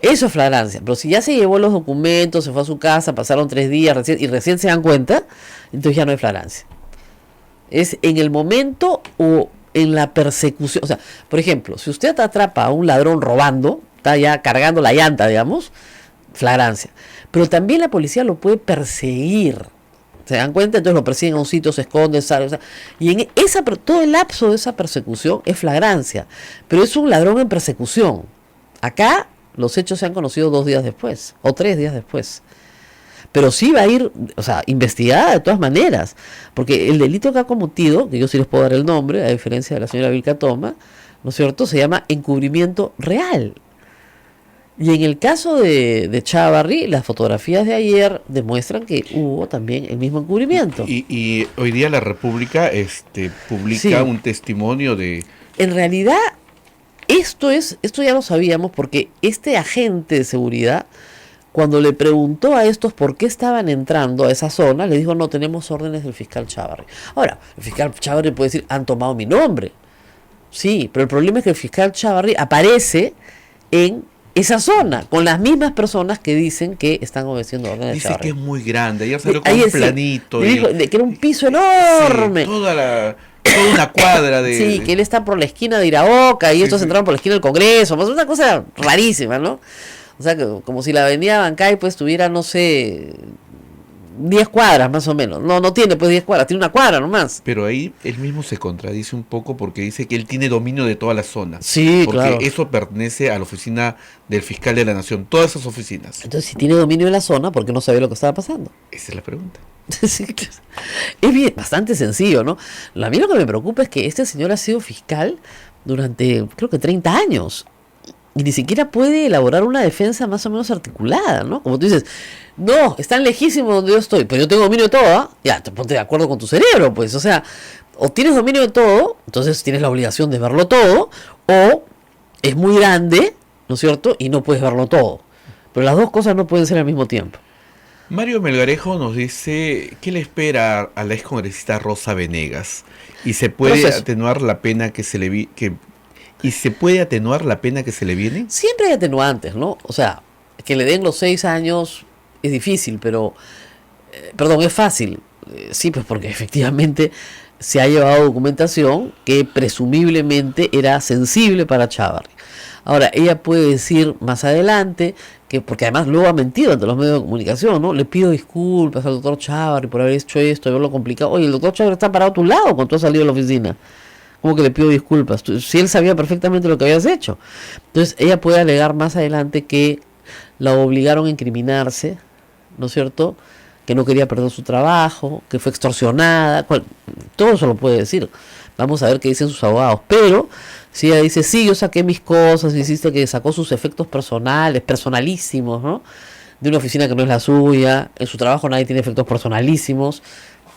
Eso es flagrancia. Pero si ya se llevó los documentos, se fue a su casa, pasaron 3 días y recién se dan cuenta, entonces ya no hay flagrancia. Es en el momento o en la persecución. O sea, por ejemplo, si usted atrapa a un ladrón robando, está ya cargando la llanta, digamos, flagrancia. Pero también la policía lo puede perseguir. ¿Se dan cuenta? Entonces lo persiguen a un sitio, se esconde, sale, o sea, y en todo el lapso de esa persecución es flagrancia. Pero es un ladrón en persecución. Acá los hechos se han conocido 2 días después, o 3 días después. Pero sí va a ir, o sea, investigada de todas maneras. Porque el delito que ha cometido, que yo sí les puedo dar el nombre, a diferencia de la señora Vilca Toma, ¿no es cierto?, se llama encubrimiento real. Y en el caso de Chávarri, las fotografías de ayer demuestran que hubo también el mismo encubrimiento. Y hoy día la República publica Sí. un testimonio de... En realidad, esto ya lo sabíamos porque este agente de seguridad, cuando le preguntó a estos por qué estaban entrando a esa zona, le dijo, no, tenemos órdenes del fiscal Chávarri. Ahora, el fiscal Chávarri puede decir, han tomado mi nombre. Sí, pero el problema es que el fiscal Chávarri aparece en esa zona, con las mismas personas que dicen que están obedeciendo órdenes de Dice Chávarri. que es muy grande, ya salió con Ahí un decía, planito. le y- dijo que era un piso enorme. Sí, toda una cuadra de... Sí, que él está por la esquina de Iraoka y Sí, estos sí. entraron por la esquina del Congreso, más una cosa rarísima, ¿no? O sea, como si la avenida Bancay pues tuviera, no sé, 10 cuadras más o menos. No tiene pues 10 cuadras, tiene una cuadra nomás. Pero ahí él mismo se contradice un poco porque dice que él tiene dominio de toda la zona. Sí, porque claro. eso pertenece a la oficina del fiscal de la nación, todas esas oficinas. Entonces, si tiene dominio de la zona, ¿por qué no sabía lo que estaba pasando? Esa es la pregunta. Sí, es bien, bastante sencillo, ¿no? A mí lo que me preocupa es que este señor ha sido fiscal durante, creo que 30 años. Y ni siquiera puede elaborar una defensa más o menos articulada, ¿no? Como tú dices, no, están lejísimos donde yo estoy, pero yo tengo dominio de todo, ¿ah? Ya, te ponte de acuerdo con tu cerebro, pues. O sea, o tienes dominio de todo, entonces tienes la obligación de verlo todo, o es muy grande, ¿no es cierto? Y no puedes verlo todo. Pero las dos cosas no pueden ser al mismo tiempo. Mario Melgarejo nos dice qué le espera a la excongresista Rosa Venegas y se puede Proceso. atenuar la pena que se le y se puede atenuar la pena que se le viene. Siempre hay atenuantes, ¿no? O sea, que le den los 6 años es difícil, pero, perdón, es fácil. Sí, pues porque efectivamente se ha llevado documentación que presumiblemente era sensible para Chávarri. Ahora, ella puede decir más adelante que, porque además luego ha mentido ante los medios de comunicación, ¿no? Le pido disculpas al doctor Chávarri por haber hecho esto, haberlo complicado. Oye, el doctor Chávarri está parado a tu lado cuando tú has salido de la oficina. ¿Cómo que le pido disculpas? Si él sabía perfectamente lo que habías hecho. Entonces, ella puede alegar más adelante que la obligaron a incriminarse, ¿no es cierto? Que no quería perder su trabajo, que fue extorsionada, todo eso lo puede decir. Vamos a ver qué dicen sus abogados. Pero si ella dice, sí, yo saqué mis cosas, insiste que sacó sus efectos personales, personalísimos, ¿no? De una oficina que no es la suya, en su trabajo nadie tiene efectos personalísimos,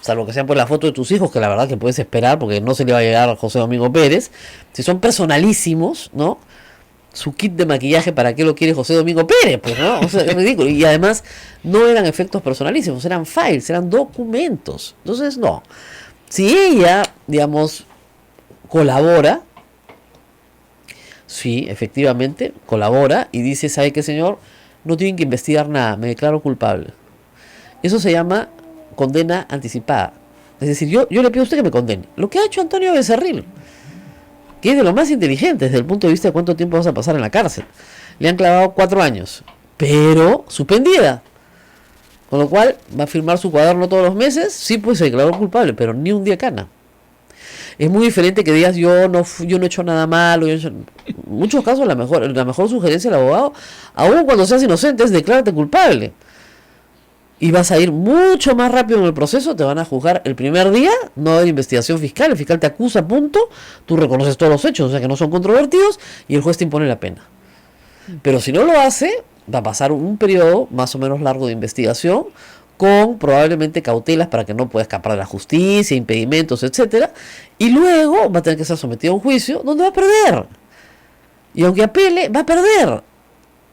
salvo que sean por la foto de tus hijos, que la verdad que puedes esperar, porque no se le va a llegar a José Domingo Pérez. Si son personalísimos, ¿no? Su kit de maquillaje, ¿para qué lo quiere José Domingo Pérez? Pues, ¿no? O sea, es ridículo. Y además, no eran efectos personalísimos, eran files, eran documentos. Entonces, no. Si ella, digamos, colabora, sí, efectivamente, colabora y dice, ¿sabe qué, señor? No tienen que investigar nada, me declaro culpable. Eso se llama condena anticipada. Es decir, yo le pido a usted que me condene. Lo que ha hecho Antonio Becerril, que es de lo más inteligente desde el punto de vista de cuánto tiempo vas a pasar en la cárcel. Le han clavado 4 años, pero suspendida. Con lo cual, va a firmar su cuaderno todos los meses. Sí, pues se declaró culpable, pero ni un día cana. Es muy diferente que digas yo no he hecho nada malo. En muchos casos la mejor sugerencia del abogado, aun cuando seas inocente, es declárate culpable. Y vas a ir mucho más rápido en el proceso, te van a juzgar el primer día, no va a haber investigación fiscal, el fiscal te acusa, punto, tú reconoces todos los hechos, o sea que no son controvertidos, y el juez te impone la pena. Pero si no lo hace, va a pasar un periodo más o menos largo de investigación, con probablemente cautelas para que no pueda escapar de la justicia, impedimentos, etcétera, y luego va a tener que ser sometido a un juicio donde va a perder. Y aunque apele, va a perder.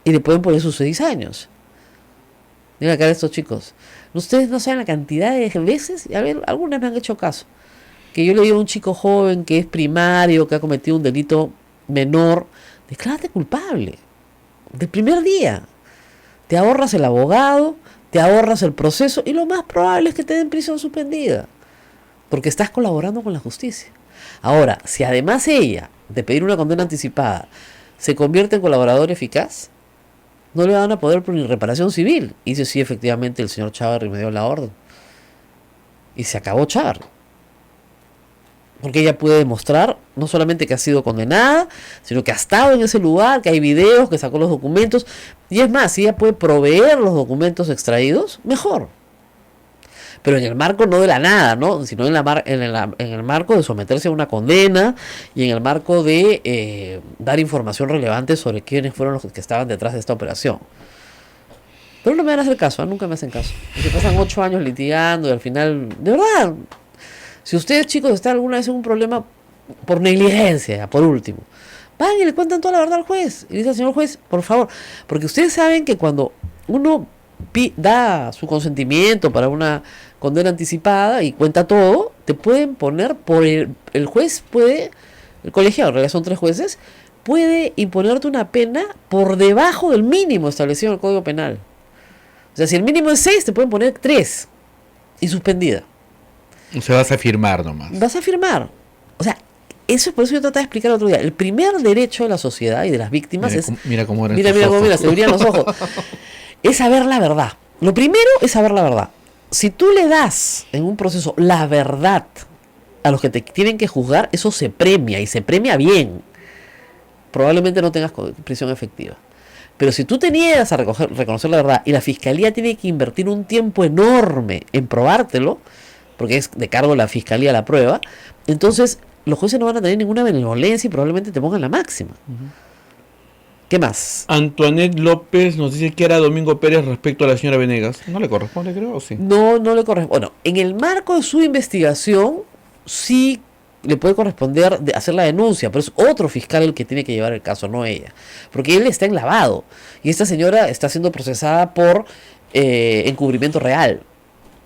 Y le pueden poner sus 6 años. Mira acá estos chicos. Ustedes no saben la cantidad de veces, a ver, algunas me han hecho caso, que yo le digo a un chico joven que es primario, que ha cometido un delito menor, declárate culpable. Del primer día. Te ahorras el abogado, te ahorras el proceso y lo más probable es que te den prisión suspendida. porque estás colaborando con la justicia. Ahora, si además ella, de pedir una condena anticipada, se convierte en colaborador eficaz, no le van a poder por reparación civil. Y dice, sí, efectivamente, el señor Chávarri me dio la orden. Y se acabó Chávarri. Porque ella puede demostrar no solamente que ha sido condenada, sino que ha estado en ese lugar, que hay videos, que sacó los documentos. Y es más, si ella puede proveer los documentos extraídos, mejor. Pero en el marco no de la nada, ¿no? Sino en el marco de someterse a una condena y en el marco de dar información relevante sobre quiénes fueron los que estaban detrás de esta operación. Pero no me van a hacer caso, nunca me hacen caso. Porque pasan 8 años litigando y al final, de verdad, si ustedes, chicos, están alguna vez en un problema por negligencia, por último, van y le cuentan toda la verdad al juez. Y dice al señor juez, por favor, porque ustedes saben que cuando uno da su consentimiento para una condena anticipada y cuenta todo, te pueden poner por el juez puede, el colegiado, en realidad son 3 jueces, puede imponerte una pena por debajo del mínimo establecido en el Código Penal. O sea, si el mínimo es 6, te pueden poner 3 y suspendida. O sea, vas a firmar nomás. Vas a firmar. O sea, eso es por eso yo trataba de explicar el otro día. El primer derecho de la sociedad y de las víctimas es... Mira cómo eran Mira cómo se brillan los ojos. Es saber la verdad. Lo primero es saber la verdad. Si tú le das en un proceso la verdad a los que te tienen que juzgar, eso se premia y se premia bien. Probablemente no tengas prisión efectiva. Pero si tú te niegas a reconocer la verdad y la fiscalía tiene que invertir un tiempo enorme en probártelo, porque es de cargo de la fiscalía la prueba, entonces los jueces no van a tener ninguna benevolencia y probablemente te pongan la máxima. ¿Qué más? Antoinette López nos dice que era Domingo Pérez respecto a la señora Venegas. ¿No le corresponde, creo, o sí? No le corresponde. Bueno, en el marco de su investigación, sí le puede corresponder hacer la denuncia, pero es otro fiscal el que tiene que llevar el caso, no ella. Porque él está en lavado y esta señora está siendo procesada por encubrimiento real.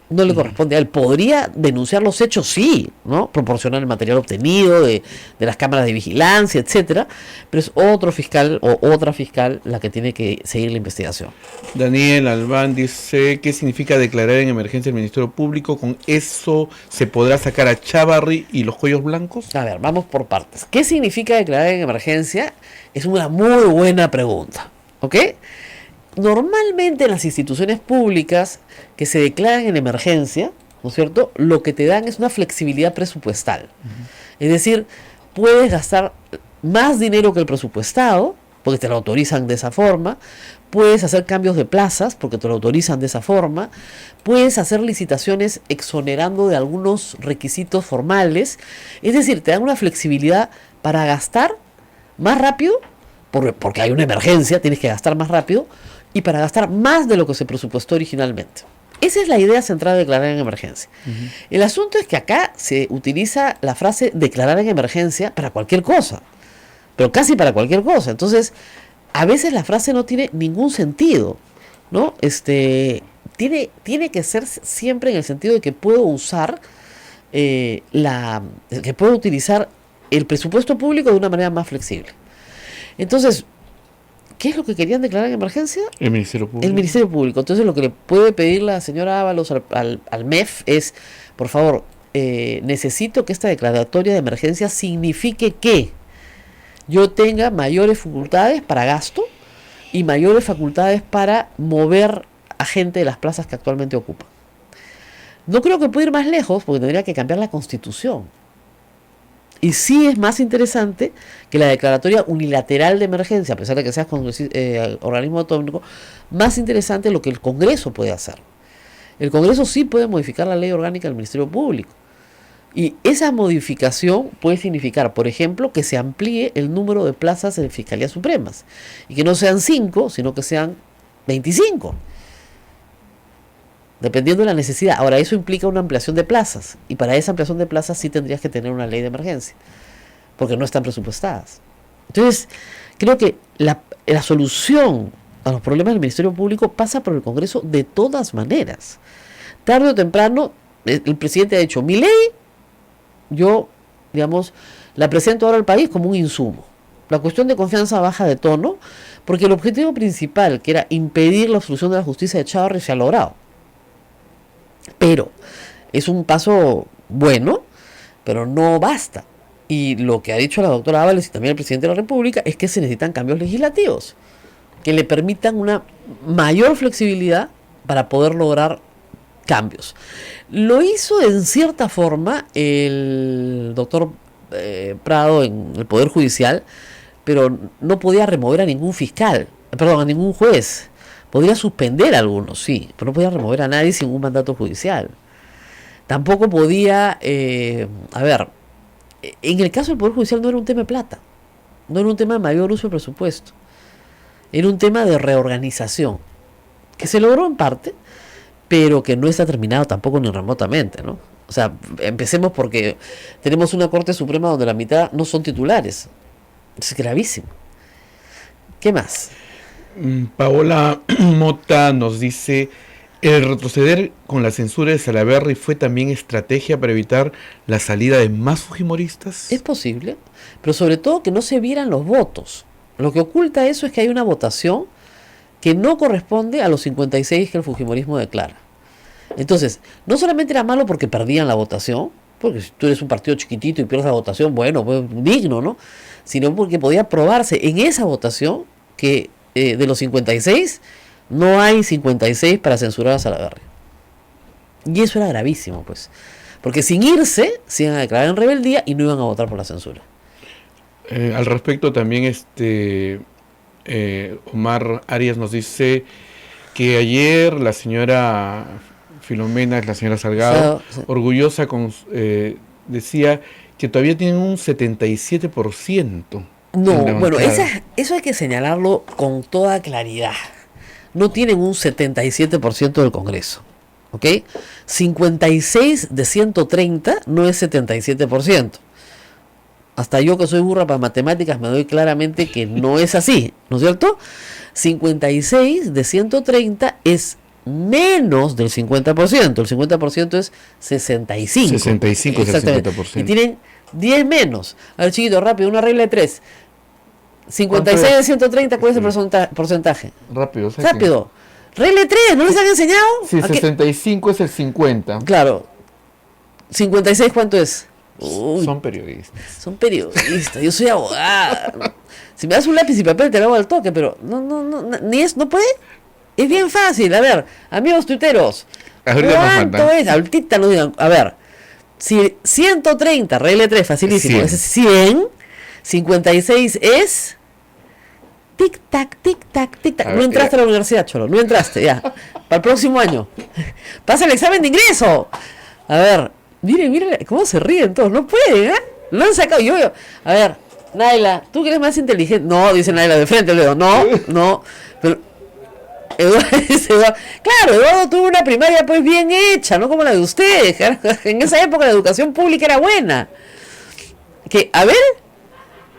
No le corresponde a él. Podría denunciar los hechos, sí, ¿no? Proporcionar el material obtenido de las cámaras de vigilancia, etcétera, pero es otro fiscal o otra fiscal la que tiene que seguir la investigación. Daniel Albán dice, ¿qué significa declarar en emergencia el Ministerio Público? ¿Con eso se podrá sacar a Chávarri y los cuellos blancos? A ver, vamos por partes. ¿Qué significa declarar en emergencia? Es una muy buena pregunta, ¿ok? Normalmente en las instituciones públicas que se declaran en emergencia, ¿no es cierto?, lo que te dan es una flexibilidad presupuestal. Es decir, puedes gastar más dinero que el presupuestado, porque te lo autorizan de esa forma, puedes hacer cambios de plazas, porque te lo autorizan de esa forma, puedes hacer licitaciones exonerando de algunos requisitos formales, es decir, te dan una flexibilidad para gastar más rápido, porque hay una emergencia, tienes que gastar más rápido, y para gastar más de lo que se presupuestó originalmente. Esa es la idea central de declarar en emergencia. El asunto es que acá se utiliza la frase declarar en emergencia para cualquier cosa, pero casi para cualquier cosa. Entonces, a veces la frase no tiene ningún sentido, ¿no? Tiene que ser siempre en el sentido de que puedo usar que puedo utilizar el presupuesto público de una manera más flexible. Entonces, ¿qué es lo que querían declarar en emergencia? El Ministerio Público. El Ministerio Público. Entonces lo que le puede pedir la señora Ábalos al MEF es, por favor, necesito que esta declaratoria de emergencia signifique que yo tenga mayores facultades para gasto y mayores facultades para mover a gente de las plazas que actualmente ocupan. No creo que pueda ir más lejos porque tendría que cambiar la Constitución. Y sí es más interesante que la declaratoria unilateral de emergencia, a pesar de que seas organismo autónomo, más interesante lo que el Congreso puede hacer. El Congreso sí puede modificar la ley orgánica del Ministerio Público. Y esa modificación puede significar, por ejemplo, que se amplíe el número de plazas en Fiscalías Supremas. Y que no sean 5, sino que sean 25. Dependiendo de la necesidad. Ahora, eso implica una ampliación de plazas. Y para esa ampliación de plazas sí tendrías que tener una ley de emergencia. Porque no están presupuestadas. Entonces, creo que la solución a los problemas del Ministerio Público pasa por el Congreso de todas maneras. Tarde o temprano, el presidente ha dicho, mi ley, yo, digamos, la presento ahora al país como un insumo. La cuestión de confianza baja de tono, porque el objetivo principal, que era impedir la obstrucción de la justicia de Chávarri, se ha logrado. Pero es un paso bueno, pero no basta. Y lo que ha dicho la doctora Ábalos y también el presidente de la República es que se necesitan cambios legislativos que le permitan una mayor flexibilidad para poder lograr cambios. Lo hizo en cierta forma el doctor Prado en el Poder Judicial, pero no podía remover a ningún fiscal, perdón, a ningún juez. Podría suspender a algunos, sí, pero no podía remover a nadie sin un mandato judicial. Tampoco podía, a ver, en el caso del Poder Judicial no era un tema de plata, no era un tema de mayor uso del presupuesto, era un tema de reorganización, que se logró en parte, pero que no está terminado tampoco ni remotamente, ¿no? O sea, empecemos porque tenemos una Corte Suprema donde la mitad no son titulares. Es gravísimo. ¿Qué más? Paola Mota nos dice: el retroceder con la censura de Salaverry fue también estrategia para evitar la salida de más fujimoristas. Es posible, pero sobre todo que no se vieran los votos. Lo que oculta eso es que hay una votación que no corresponde a los 56 que el fujimorismo declara. Entonces, no solamente era malo porque perdían la votación, porque si tú eres un partido chiquitito y pierdes la votación, bueno, pues digno, ¿no? Sino porque podía probarse en esa votación que de los 56 no hay 56 para censurar a Salaverry. Y eso era gravísimo, pues. Porque sin irse, se iban a declarar en rebeldía y no iban a votar por la censura. Al respecto también Omar Arias nos dice que ayer la señora Filomena, la señora Salgado, Sí. orgullosa, decía que todavía tienen un 77%. No, en la bueno, bancada. eso hay que señalarlo con toda claridad. No tienen un 77% del Congreso, ¿ok? 56 de 130 no es 77%. Hasta yo que soy burra para matemáticas me doy claramente que no es así, ¿no es cierto? 56 de 130 es menos del 50%. El 50% es 65. 65 es el Exactamente. 50%. Y tienen 10 menos. A ver, chiquito, rápido, una regla de 3. 56 de 130, ¿cuál es el porcentaje? Rápido, saquen. Rápido. Regla de 3, ¿no les han enseñado? Si ¿A qué? 65 es el 50. Claro. 56, ¿cuánto es? Uy, Son periodistas. son periodistas, yo soy abogada. ¿No? Si me das un lápiz y papel te lo hago al toque, pero no puede. Es bien fácil. A ver, amigos tuiteros, Ahorita nos ¿cuánto mandan. es? Ahorita nos digan. A ver, si 130, regla 3, facilísimo, 100. es 100, 56 es tic tac, tic tac, tic tac. A No ver, entraste a la universidad, Cholo, no entraste, ya. Para el próximo año. Pasa el examen de ingreso. A ver, miren, cómo se ríen todos, no pueden, ¿eh? Lo han sacado yo. A ver, Naila, ¿tú que eres más inteligente? No, dice Naila de frente, Leo, no, pero Eduardo dice, claro, Eduardo tuvo una primaria pues bien hecha, no como la de ustedes. En esa época la educación pública era buena. Que, a ver,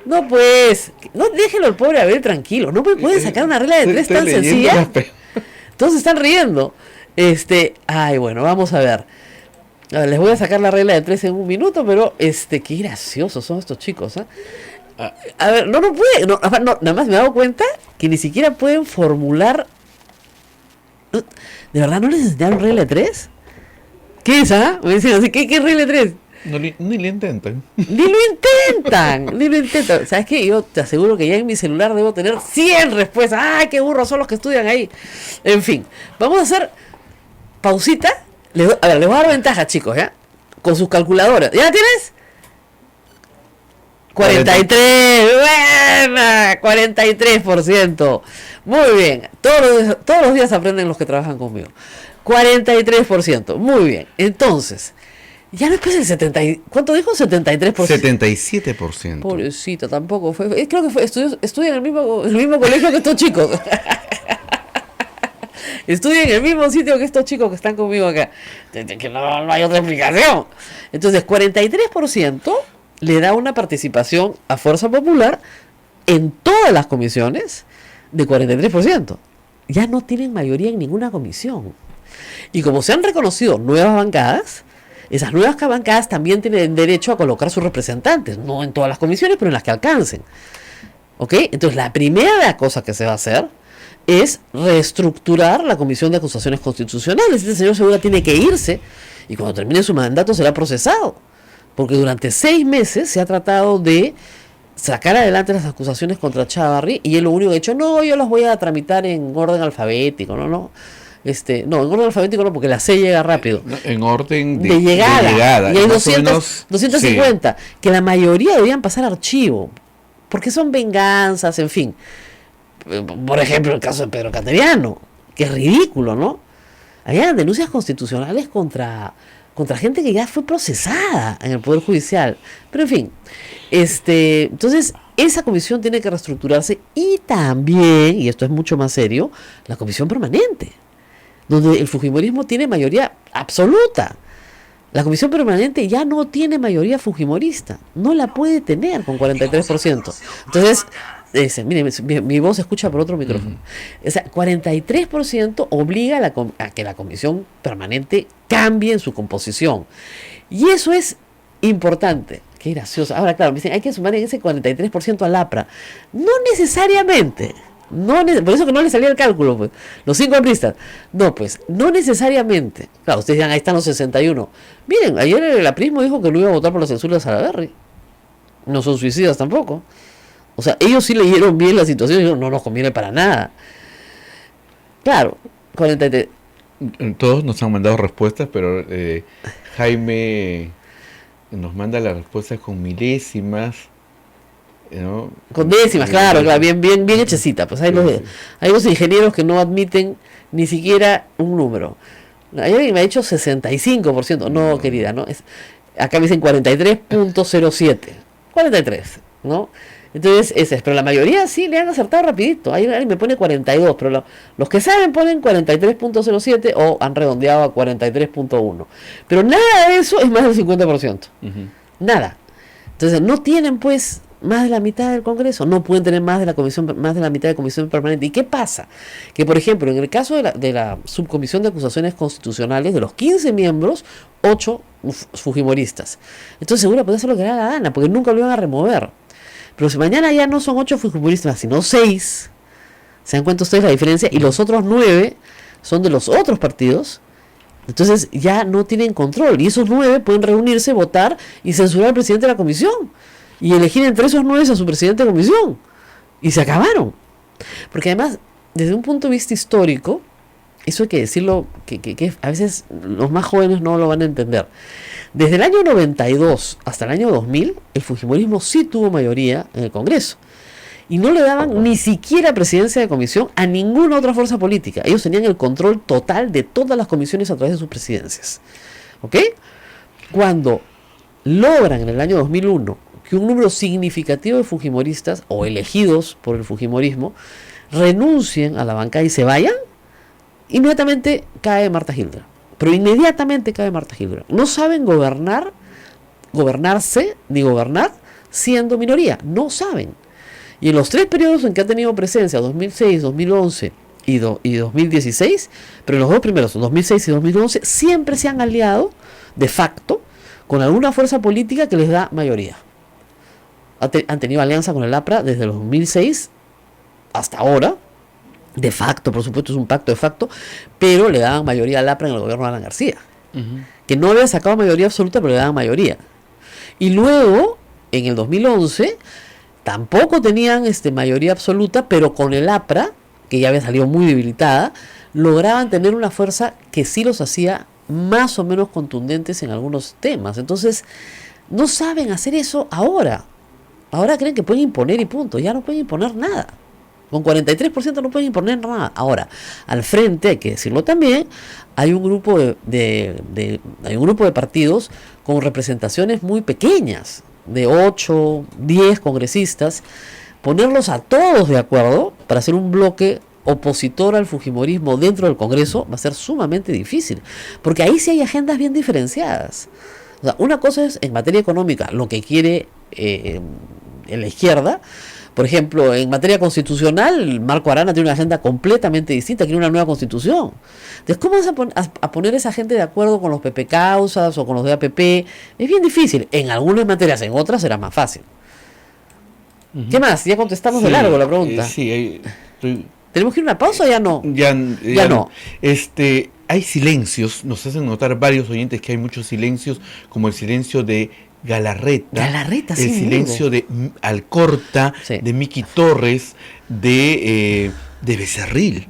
no pues, no déjenlo al pobre Abel tranquilo, no puede sacar una regla de 3 tan sencilla. Todos están riendo. Ay, bueno, vamos a ver. A ver, les voy a sacar la regla de 3 en un minuto, pero qué graciosos son estos chicos, ¿eh? A ver, no puede, nada más me he dado cuenta que ni siquiera pueden formular. ¿De verdad no les enseñaron regla de 3? ¿Qué es, ah? Me dicen así, ¿qué regla de 3? Ni le intentan. Ni lo intentan. ¿Sabes qué? Yo te aseguro que ya en mi celular debo tener 100 respuestas. ¡Ay, qué burros son los que estudian ahí! En fin, vamos a hacer pausita. A ver, les voy a dar ventaja, chicos, ¿ya? Con sus calculadoras. ¿Ya la tienes? 43, buena, 43%. Muy bien. Todos los días aprenden los que trabajan conmigo. 43%. Muy bien. Entonces, ya después el 70. ¿Cuánto dijo? 73%. 77%. Pobrecita, tampoco fue. Creo que estudia en el mismo colegio que estos chicos. Estudia en el mismo sitio que estos chicos que están conmigo acá. Que no hay otra explicación. Entonces, 43% le da una participación a Fuerza Popular en todas las comisiones de 43%. Ya no tienen mayoría en ninguna comisión. Y como se han reconocido nuevas bancadas, esas nuevas bancadas también tienen derecho a colocar sus representantes, no en todas las comisiones, pero en las que alcancen. ¿Ok? Entonces, la primera cosa que se va a hacer es reestructurar la Comisión de Acusaciones Constitucionales. Este señor Segura tiene que irse y cuando termine su mandato será procesado, porque durante 6 meses se ha tratado de sacar adelante las acusaciones contra Chávarri y él lo único que ha hecho, no, yo las voy a tramitar en orden alfabético, no, en orden alfabético no, porque la C llega rápido. En orden de llegada. Y hay más o menos, 250, sí, que la mayoría deberían pasar a archivo, porque son venganzas, en fin. Por ejemplo, el caso de Pedro Cateriano, que es ridículo, ¿no? Había denuncias constitucionales contra gente que ya fue procesada en el Poder Judicial. Pero en fin, entonces esa comisión tiene que reestructurarse y también, y esto es mucho más serio, la comisión permanente, donde el fujimorismo tiene mayoría absoluta. La comisión permanente ya no tiene mayoría fujimorista, no la puede tener con 43%. Entonces, mire, mi voz se escucha por otro micrófono. O sea, 43% obliga a que la comisión permanente cambie en su composición. Y eso es importante. Qué gracioso. Ahora, claro, me dicen, hay que sumar en ese 43% al APRA. No necesariamente. Por eso que no le salía el cálculo, pues. Los 5 apristas. No, pues, no necesariamente. Claro, ustedes dirán, ahí están los 61. Miren, ayer el aprismo dijo que no iba a votar por la censura de Salaverry. No son suicidas tampoco. O sea, ellos sí leyeron bien la situación y dijeron, no nos conviene para nada. Claro, 43. Todos nos han mandado respuestas, pero Jaime nos manda las respuestas con milésimas, ¿no? Con décimas, claro, bien hechecita. Pues hay los ingenieros que no admiten ni siquiera un número. Ayer me ha dicho 65%. No, querida, ¿no? Acá me dicen 43.07. 43, ¿no? Entonces, ese es, pero la mayoría sí le han acertado rapidito. Ahí me pone 42, pero los que saben ponen 43.07 o han redondeado a 43.1. Pero nada de eso es más del 50%. Nada. Entonces, no tienen pues más de la mitad del Congreso, no pueden tener más de la mitad de comisión permanente. ¿Y qué pasa? Que, por ejemplo, en el caso de la subcomisión de acusaciones constitucionales, de los 15 miembros, 8 fujimoristas. Entonces, Segura puede hacer lo que le da la gana, porque nunca lo iban a remover. Pero si mañana ya no son 8 fujimoristas, sino 6, ¿se dan cuenta ustedes la diferencia? Y los otros 9 son de los otros partidos, entonces ya no tienen control. Y esos 9 pueden reunirse, votar y censurar al presidente de la comisión. Y elegir entre esos 9 a su presidente de comisión. Y se acabaron. Porque además, desde un punto de vista histórico, eso hay que decirlo, que a veces los más jóvenes no lo van a entender. Desde el año 92 hasta el año 2000, el fujimorismo sí tuvo mayoría en el Congreso. Y no le daban ni siquiera presidencia de comisión a ninguna otra fuerza política. Ellos tenían el control total de todas las comisiones a través de sus presidencias. ¿Ok? Cuando logran en el año 2001 que un número significativo de fujimoristas o elegidos por el fujimorismo renuncien a la bancada y se vayan, inmediatamente cae Marta Hildra. Pero inmediatamente cae Marta Hildra. No saben gobernarse ni gobernar siendo minoría. No saben. Y en los 3 periodos en que ha tenido presencia, 2006, 2011 y 2016, pero en los 2 primeros, 2006 y 2011, siempre se han aliado de facto con alguna fuerza política que les da mayoría. Han tenido alianza con el APRA desde los 2006 hasta ahora. De facto, por supuesto, es un pacto de facto, pero le daban mayoría al APRA en el gobierno de Alan García, que no había sacado mayoría absoluta, pero le daban mayoría. Y luego, en el 2011, tampoco tenían mayoría absoluta, pero con el APRA, que ya había salido muy debilitada, lograban tener una fuerza que sí los hacía más o menos contundentes en algunos temas. Entonces, no saben hacer eso ahora. Ahora creen que pueden imponer y punto, ya no pueden imponer nada. Con 43% no pueden imponer nada. Ahora, al frente, hay que decirlo también, hay un grupo hay un grupo de partidos con representaciones muy pequeñas, de 8, 10 congresistas. Ponerlos a todos de acuerdo para hacer un bloque opositor al fujimorismo dentro del Congreso va a ser sumamente difícil, porque ahí sí hay agendas bien diferenciadas. O sea, una cosa es en materia económica lo que quiere en la izquierda. Por ejemplo, en materia constitucional, Marco Arana tiene una agenda completamente distinta, quiere una nueva constitución. Entonces, ¿cómo vas a poner esa gente de acuerdo con los PP Causas o con los de APP? Es bien difícil. En algunas materias, en otras será más fácil. ¿Qué más? Ya contestamos de largo la pregunta. Sí, estoy ¿Tenemos que ir a una pausa o ya no? Ya no. Hay silencios, nos hacen notar varios oyentes que hay muchos silencios, como el silencio de Galarreta, Galarreta, sí, el silencio de Alcorta, sí, de Miki Torres, de Becerril.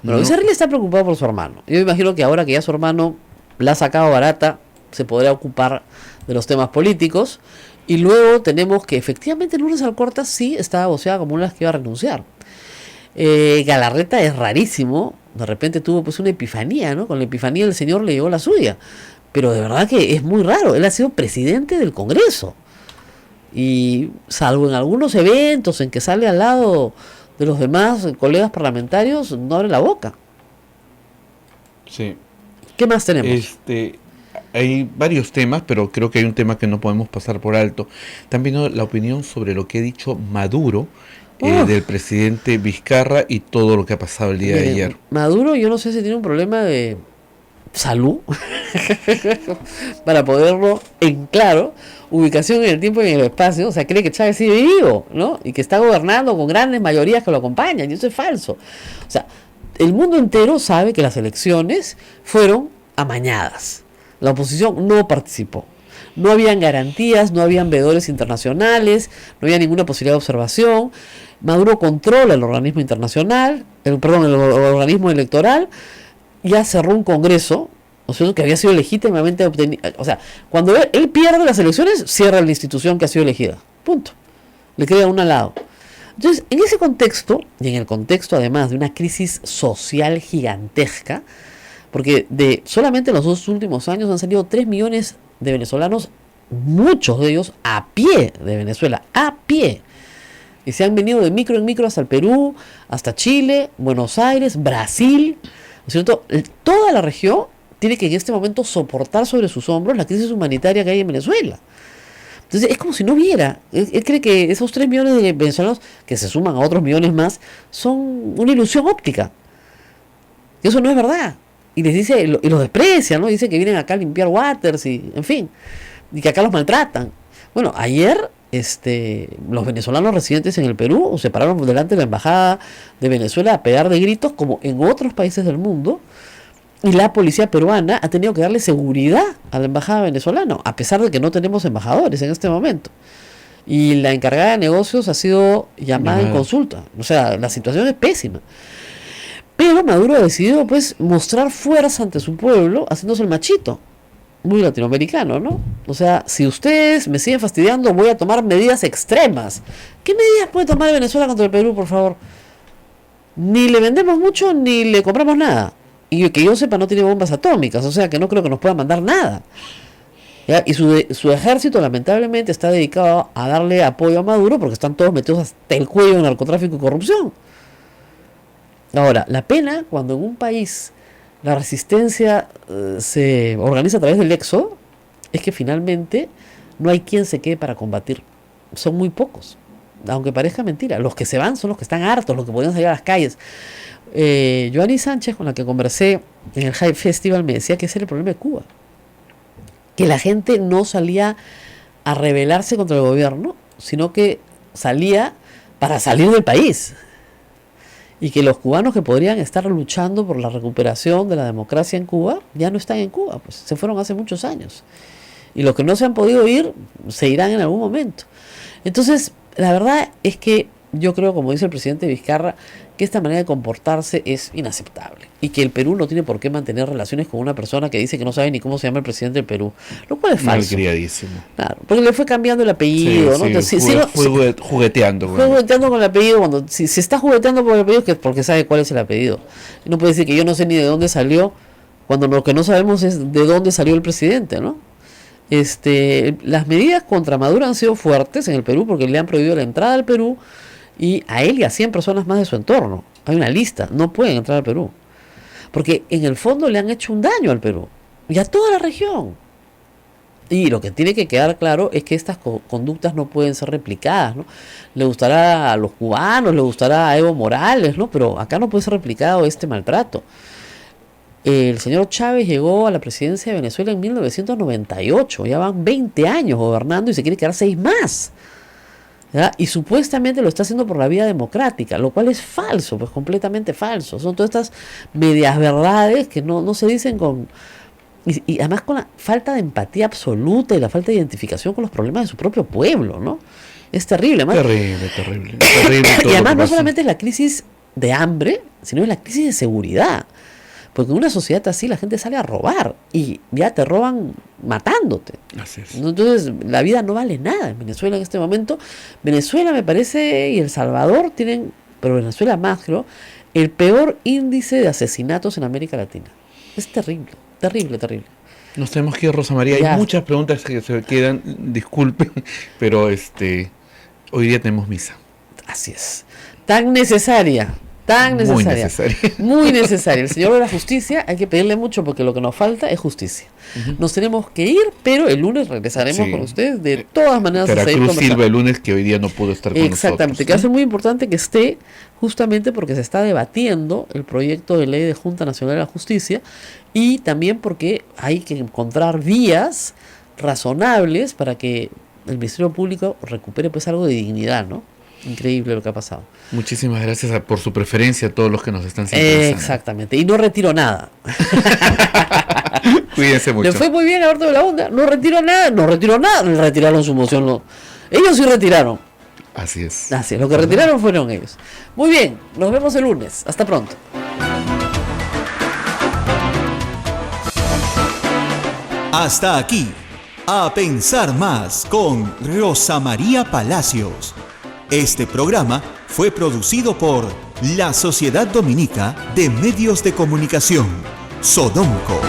Bueno, ¿no? Becerril está preocupado por su hermano. Yo imagino que ahora que ya su hermano la ha sacado barata, se podrá ocupar de los temas políticos. Y luego tenemos que efectivamente Lourdes Alcorta sí estaba voceada como una de las que iba a renunciar. Galarreta es rarísimo, de repente tuvo pues una epifanía, ¿no? Con la epifanía el señor le llegó la suya, pero de verdad que es muy raro. Él ha sido presidente del Congreso y salvo en algunos eventos en que sale al lado de los demás colegas parlamentarios, no abre la boca. Sí. ¿Qué más tenemos? Hay varios temas, pero creo que hay un tema que no podemos pasar por alto. También la opinión sobre lo que ha dicho Maduro, del presidente Vizcarra y todo lo que ha pasado el día de ayer. Maduro, yo no sé si tiene un problema de salud para poderlo en claro, ubicación en el tiempo y en el espacio. O sea, cree que Chávez sigue vivo, ¿no? Y que está gobernando con grandes mayorías que lo acompañan, y eso es falso. O sea, el mundo entero sabe que las elecciones fueron amañadas. La oposición no participó. No habían garantías, no habían veedores internacionales, no había ninguna posibilidad de observación. Maduro controla el organismo internacional, el organismo electoral. Ya cerró un congreso, o sea, que había sido legítimamente obtenido. O sea, cuando él pierde las elecciones, cierra la institución que ha sido elegida. Punto. Le queda un al lado. Entonces, en ese contexto, y en el contexto además de una crisis social gigantesca, porque de solamente en los 2 últimos años han salido 3 millones de venezolanos, muchos de ellos a pie de Venezuela, a pie. Y se han venido de micro en micro hasta el Perú, hasta Chile, Buenos Aires, Brasil. ¿No es cierto? Toda la región tiene que en este momento soportar sobre sus hombros la crisis humanitaria que hay en Venezuela. Entonces es como si no hubiera. Él cree que esos 3 millones de venezolanos, que se suman a otros millones más, son una ilusión óptica. Y eso no es verdad. Y les dice, y los desprecian, ¿no? Dice que vienen acá a limpiar waters y, en fin, y que acá los maltratan. Bueno, ayer los venezolanos residentes en el Perú se pararon delante de la embajada de Venezuela a pegar de gritos, como en otros países del mundo, y la policía peruana ha tenido que darle seguridad a la embajada venezolana, a pesar de que no tenemos embajadores en este momento. Y la encargada de negocios ha sido llamada en consulta. O sea, la situación es pésima. Pero Maduro ha decidido pues mostrar fuerza ante su pueblo, haciéndose el machito. Muy latinoamericano, ¿no? O sea, si ustedes me siguen fastidiando, voy a tomar medidas extremas. ¿Qué medidas puede tomar Venezuela contra el Perú, por favor? Ni le vendemos mucho, ni le compramos nada. Y que yo sepa, no tiene bombas atómicas, o sea que no creo que nos pueda mandar nada. ¿Ya? Y su ejército, lamentablemente, está dedicado a darle apoyo a Maduro porque están todos metidos hasta el cuello en narcotráfico y corrupción. Ahora, la pena cuando en un país la resistencia se organiza a través del éxodo es que finalmente no hay quien se quede para combatir. Son muy pocos, aunque parezca mentira. Los que se van son los que están hartos, los que podían salir a las calles. Joanny Sánchez, con la que conversé en el Hype Festival, me decía que ese era el problema de Cuba. Que la gente no salía a rebelarse contra el gobierno, sino que salía para salir del país. Y que los cubanos que podrían estar luchando por la recuperación de la democracia en Cuba ya no están en Cuba, pues se fueron hace muchos años. Y los que no se han podido ir se irán en algún momento. Entonces, la verdad es que yo creo, como dice el presidente Vizcarra, que esta manera de comportarse es inaceptable. Y que el Perú no tiene por qué mantener relaciones con una persona que dice que no sabe ni cómo se llama el presidente del Perú. Lo cual es falso. Malcriadísimo. Claro, porque le fue cambiando el apellido, ¿no? Sí, Entonces, fue jugueteando. Fue jugueteando con el apellido. Cuando si está jugueteando por el apellido es porque sabe cuál es el apellido. Y no puede decir que yo no sé ni de dónde salió, cuando lo que no sabemos es de dónde salió el presidente, ¿no? Las medidas contra Maduro han sido fuertes en el Perú porque le han prohibido la entrada al Perú y a él y a 100 personas más de su entorno. Hay una lista, no pueden entrar al Perú. Porque en el fondo le han hecho un daño al Perú y a toda la región. Y lo que tiene que quedar claro es que estas conductas no pueden ser replicadas, ¿no? Le gustará a los cubanos, le gustará a Evo Morales, ¿no? Pero acá no puede ser replicado este maltrato. El señor Chávez llegó a la presidencia de Venezuela en 1998, ya van 20 años gobernando y se quiere quedar 6 más. ¿verdad? Y supuestamente lo está haciendo por la vía democrática, lo cual es falso, pues completamente falso. Son todas estas medias verdades que no se dicen con... Y además con la falta de empatía absoluta y la falta de identificación con los problemas de su propio pueblo, ¿no? Es terrible. Además, Terrible. y además no solamente es la crisis de hambre, sino es la crisis de seguridad. Porque en una sociedad así la gente sale a robar y ya te roban matándote. Así es. Entonces la vida no vale nada en Venezuela en este momento. Venezuela me parece y El Salvador tienen, pero Venezuela más creo, el peor índice de asesinatos en América Latina. Es terrible. Terrible. Nos tenemos que ir, Rosa María. Ya. Hay muchas preguntas que se quedan, disculpen, pero hoy día tenemos misa. Así es. Tan necesaria. Muy necesaria. Muy necesaria. El Señor de la justicia, hay que pedirle mucho porque lo que nos falta es justicia. Nos tenemos que ir, pero el lunes regresaremos con ustedes. De todas maneras, a seguir Veracruz conversando. Silva el lunes, que hoy día no pudo estar con Exactamente, nosotros. que va a ser muy importante que esté justamente porque se está debatiendo el proyecto de ley de Junta Nacional de la Justicia y también porque hay que encontrar vías razonables para que el Ministerio Público recupere pues algo de dignidad, ¿no? Increíble lo que ha pasado. Muchísimas gracias por su preferencia a todos los que nos están sintonizando. Exactamente, y no retiro nada. Cuídense mucho. Le fue muy bien a Alberto de la Onda, no retiró nada, le retiraron su moción. Ellos sí retiraron. Así es. Así es, lo que retiraron fueron ellos. Muy bien, nos vemos el lunes. Hasta pronto. Hasta aquí, A Pensar Más con Rosa María Palacios. Este programa fue producido por la Sociedad Dominica de Medios de Comunicación, Sodomco.